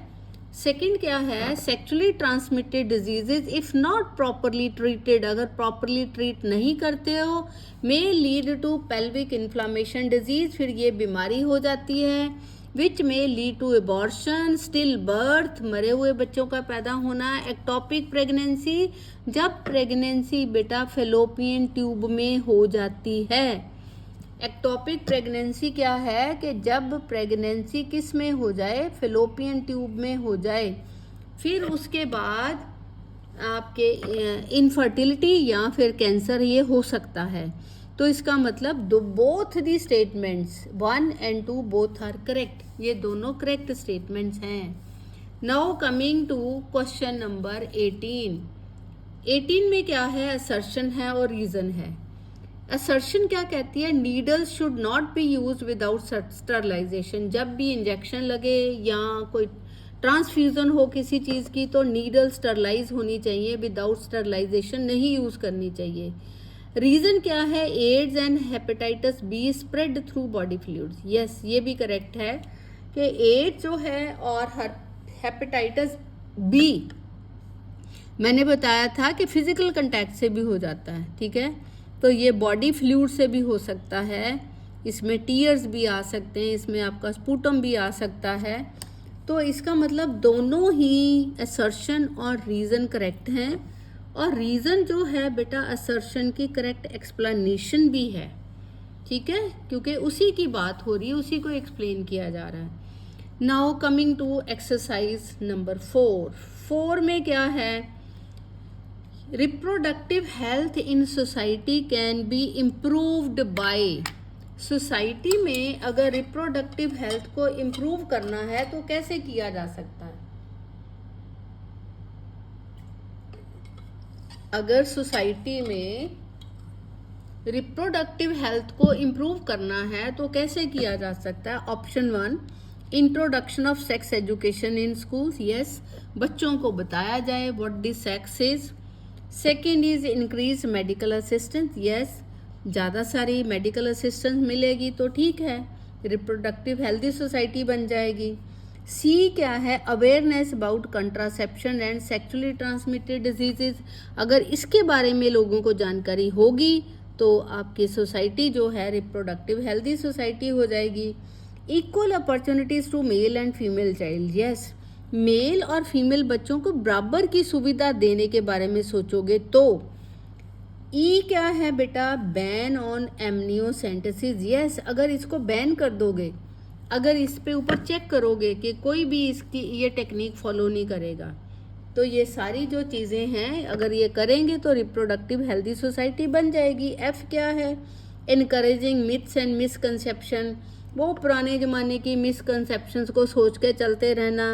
सेकंड क्या है, sexually transmitted diseases if not properly treated, अगर प्रॉपरली ट्रीट नहीं करते हो, may lead to pelvic inflammation disease, फिर ये बीमारी हो जाती है, which may lead to abortion, still birth, मरे हुए बच्चों का पैदा होना, एक्टोपिक प्रेगनेंसी, जब प्रेगनेंसी बेटा फेलोपियन ट्यूब में हो जाती है। एक्टोपिक प्रेगनेंसी क्या है कि जब प्रेगनेंसी किस में हो जाए, फेलोपियन ट्यूब में हो जाए, फिर उसके बाद आपके इनफर्टिलिटी या फिर कैंसर ये हो सकता है। तो इसका मतलब both the statements 1 and 2 both are correct, ये दोनों करेक्ट स्टेटमेंट्स हैं। Now coming to question number 18 में क्या है, असर्शन है और रीज़न है। असर्शन क्या कहती है, needles should not be use without sterilisation. जब भी इंजेक्शन लगे या कोई ट्रांसफ्यूजन हो किसी चीज़ की तो नीडल स्टरलाइज होनी चाहिए, विदाउट स्टरलाइजेशन नहीं यूज़ करनी चाहिए। रीज़न क्या है, AIDS and hepatitis B spread through body fluids. Yes, ये भी करेक्ट है कि एड्स जो है और हेपेटाइटिस बी मैंने बताया था कि फिजिकल कंटैक्ट से भी हो जाता है, ठीक है। तो ये बॉडी फ्लूइड से भी हो सकता है, इसमें टीयर्स भी आ सकते हैं, इसमें आपका स्पूटम भी आ सकता है। तो इसका मतलब दोनों ही असर्शन और रीज़न करेक्ट हैं, और रीज़न जो है बेटा असर्शन की करेक्ट एक्सप्लेनेशन भी है, ठीक है, क्योंकि उसी की बात हो रही है, उसी को एक्सप्लेन किया जा रहा है। Now coming to exercise number 4 में क्या है, reproductive health in society can be improved by society में अगर रिप्रोडक्टिव हेल्थ को इम्प्रूव करना है तो कैसे किया जा सकता है? अगर सोसाइटी में रिप्रोडक्टिव हेल्थ को इम्प्रूव करना है तो कैसे किया जा सकता है? Option 1, introduction of sex education in schools. Yes, बच्चों को बताया जाए what the sex is. Second is increase medical assistance. Yes, ज़्यादा सारी मेडिकल असिस्टेंस मिलेगी तो ठीक है, रिप्रोडक्टिव हेल्दी सोसाइटी बन जाएगी। सी क्या है? Awareness about contraception and sexually transmitted diseases. अगर इसके बारे में लोगों को जानकारी होगी तो आपकी सोसाइटी जो है रिप्रोडक्टिव हेल्दी सोसाइटी हो जाएगी। Equal opportunities to male and female child. Yes, male और फीमेल बच्चों को बराबर की सुविधा देने के बारे में सोचोगे तो। ई क्या है बेटा? Ban on amniocentesis. यस, अगर इसको बैन कर दोगे, अगर इस पे ऊपर चेक करोगे कि कोई भी इसकी ये टेक्निक फॉलो नहीं करेगा, तो ये सारी जो चीज़ें हैं अगर ये करेंगे तो रिप्रोडक्टिव हेल्दी सोसाइटी बन जाएगी। एफ क्या है? Encouraging myths and misconception. वो पुराने ज़माने की मिसकंसेप्शंस को सोच के चलते रहना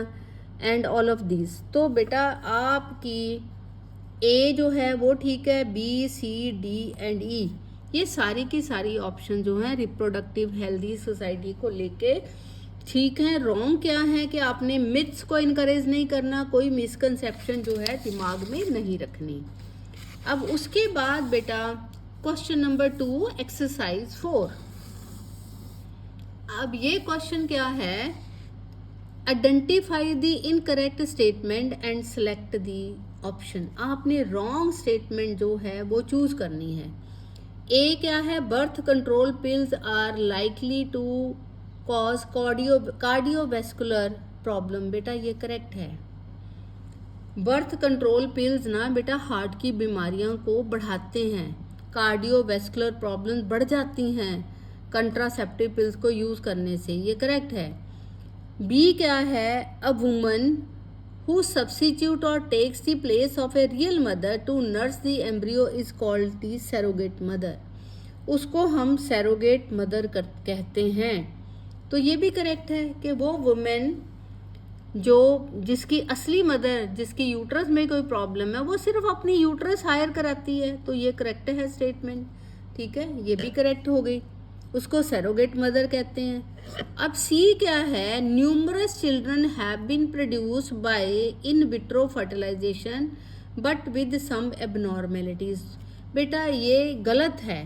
एंड ऑल ऑफ दिस। तो बेटा आपकी ए जो है वो ठीक है, बी सी डी एंड ई ये सारी की सारी ऑप्शन जो हैं रिप्रोडक्टिव हेल्दी सोसाइटी को लेके ठीक है। रॉन्ग क्या है कि आपने मिथ्स को इनकरेज नहीं करना, कोई मिसकंसेप्शन जो है दिमाग में नहीं रखनी। अब उसके बाद बेटा क्वेश्चन नंबर 2 एक्सरसाइज 4। अब ये क्वेश्चन क्या है? Identify the incorrect statement and select the option. आपने रॉन्ग स्टेटमेंट जो है वो चूज करनी है। ए क्या है? Birth control pills are likely to cause cardiovascular problem. बेटा ये करेक्ट है। बर्थ कंट्रोल पिल्स ना बेटा हार्ट की बीमारियों को बढ़ाते हैं, कार्डियोवैस्कुलर प्रॉब्लम्स बढ़ जाती हैं कंट्रासेप्टिव पिल्स को यूज़ करने से, ये करेक्ट है। बी क्या है? A woman who substitute or takes the place of a real mother to nurse the embryo is called the surrogate mother। उसको हम surrogate mother कहते हैं। तो ये भी करेक्ट है कि वो वुमेन जो जिसकी असली मदर, जिसकी यूट्रस में कोई प्रॉब्लम है, वो सिर्फ अपनी यूट्रस हायर कराती है, तो ये करेक्ट है स्टेटमेंट। ठीक है, ये भी करेक्ट हो गई, उसको सरोगेट मदर कहते हैं। अब सी क्या है? Numerous children have been produced by in vitro fertilization but with some abnormalities. बेटा ये गलत है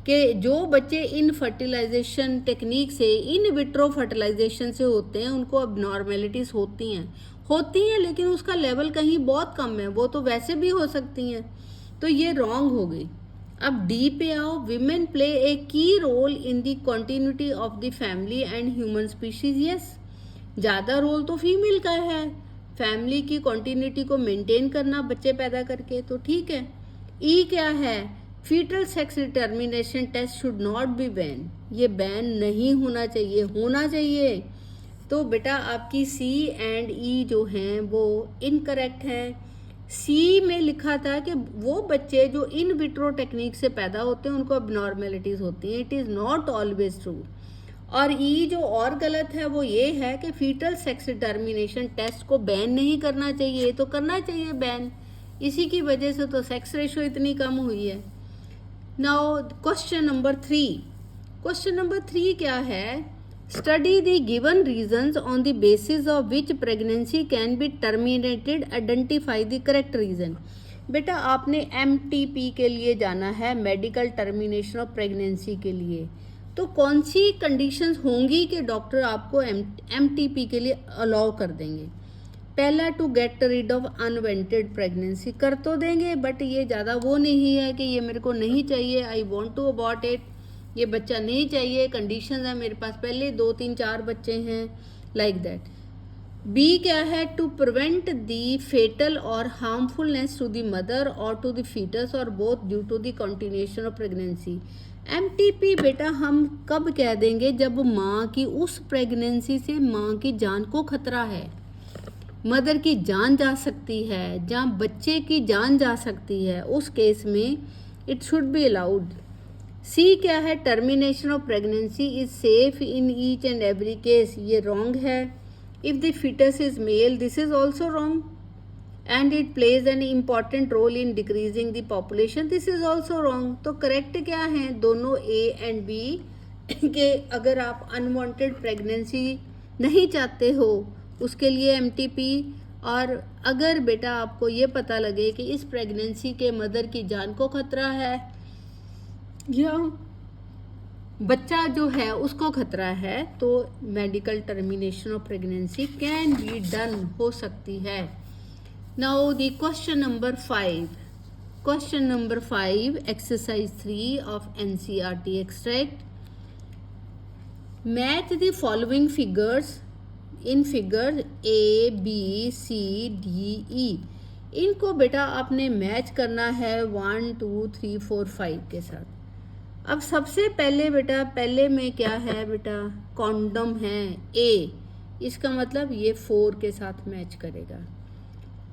कि जो बच्चे इन फर्टिलाइजेशन टेक्निक से, इन विट्रो फर्टिलाइजेशन से होते हैं, उनको एबनॉर्मेलिटीज होती हैं लेकिन उसका लेवल कहीं बहुत कम है, वो तो वैसे भी हो सकती हैं, तो ये रॉन्ग हो गई। अब डी पे आओ। Women play a key role in the continuity of the family and human species. Yes, ज़्यादा रोल तो फीमेल का है फैमिली की कंटिन्यूटी को मेंटेन करना बच्चे पैदा करके, तो ठीक है। ई क्या है? Fetal sex determination test should not be ban. ये बैन नहीं होना चाहिए, होना चाहिए। तो बेटा आपकी सी एंड ई जो हैं वो इनकरेक्ट हैं। सी में लिखा था कि वो बच्चे जो इन विट्रो टेक्निक से पैदा होते हैं उनको एबनॉर्मेलिटीज होती हैं, it is not always true. और ई जो और गलत है वो ये है कि फीटल सेक्स डिटर्मिनेशन टेस्ट को बैन नहीं करना चाहिए, तो करना चाहिए बैन, इसी की वजह से तो सेक्स रेशो इतनी कम हुई है। Now question number 3। Question number 3 क्या है? Study the given reasons on the basis of which pregnancy can be terminated, identify the correct reason. बेटा आपने MTP के लिए जाना है, मेडिकल टर्मिनेशन ऑफ प्रेगनेंसी के लिए, तो कौन सी कंडीशंस होंगी कि डॉक्टर आपको MTP के लिए अलाउ कर देंगे? पहला, to get rid of unwanted pregnancy, कर तो देंगे बट ये ज़्यादा वो नहीं है कि ये मेरे को नहीं चाहिए, I want to abort it, ये बच्चा नहीं चाहिए, कंडीशंस है मेरे पास पहले 2 3 4 बच्चे हैं, लाइक दैट। बी क्या है? टू प्रिवेंट द फेटल और हार्मफुलनेस टू द मदर और टू द फीटस और both due to the continuation of pregnancy. MTP बेटा हम कब कह देंगे? जब माँ की उस प्रेगनेंसी से माँ की जान को खतरा है, मदर की जान जा सकती है, जहाँ बच्चे की जान जा सकती है, उस केस में it should be allowed. C क्या है, termination of pregnancy is safe in each and every case, ये रॉन्ग है. If the fetus is male, this is also wrong. And it plays an important role in decreasing the population, this is also wrong. तो correct क्या है, दोनों A and B के. अगर आप unwanted pregnancy नहीं चाहते हो उसके लिए एमटीपी, और अगर बेटा आपको ये पता लगे कि इस प्रेगनेंसी के मदर की जान को खतरा है या बच्चा जो है उसको खतरा है, तो medical termination of pregnancy can be done, हो सकती है. Now the question number 5. Question number 5, exercise 3 of NCERT extract. Match the following figures in figure A B C D E. इनको बेटा आपने मैच करना है 1 2 3 4 5 के साथ. अब सबसे पहले बेटा, पहले में क्या है बेटा, कॉन्डम है ए, इसका मतलब ये 4 के साथ मैच करेगा.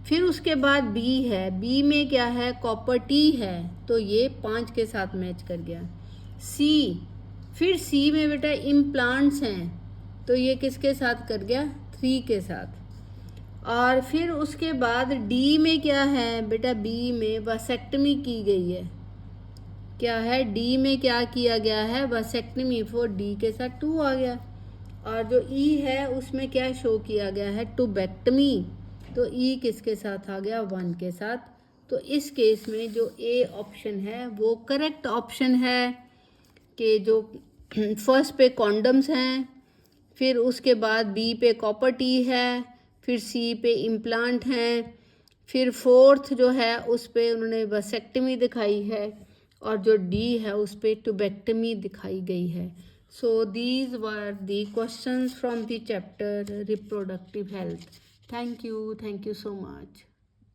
फिर उसके बाद बी है, बी में क्या है, कॉपर टी है, तो ये 5 के साथ मैच कर गया. सी, फिर सी में बेटा इम्प्लांट्स हैं, तो ये किसके साथ कर गया, 3 के साथ. और फिर उसके बाद डी में क्या है बेटा, बी में वसेक्टमी की गई है. क्या है, डी में क्या किया गया है, वसेक्टमी, फॉर डी के साथ 2 आ गया. और जो ई है उसमें क्या शो किया गया है, टूबेक्टमी, तो ई किसके साथ आ गया, 1 के साथ. तो इस केस में जो ए ऑप्शन है वो करेक्ट ऑप्शन है, कि जो फर्स्ट पे कॉन्डम्स हैं, फिर उसके बाद बी पे कॉपर टी है, फिर सी पे इम्प्लांट हैं, फिर फोर्थ जो है उस पे उन्होंने वसेक्टमी दिखाई है, और जो डी है उस पे टूबेक्टमी दिखाई गई है. So these were the questions from the chapter reproductive health. Thank you so much.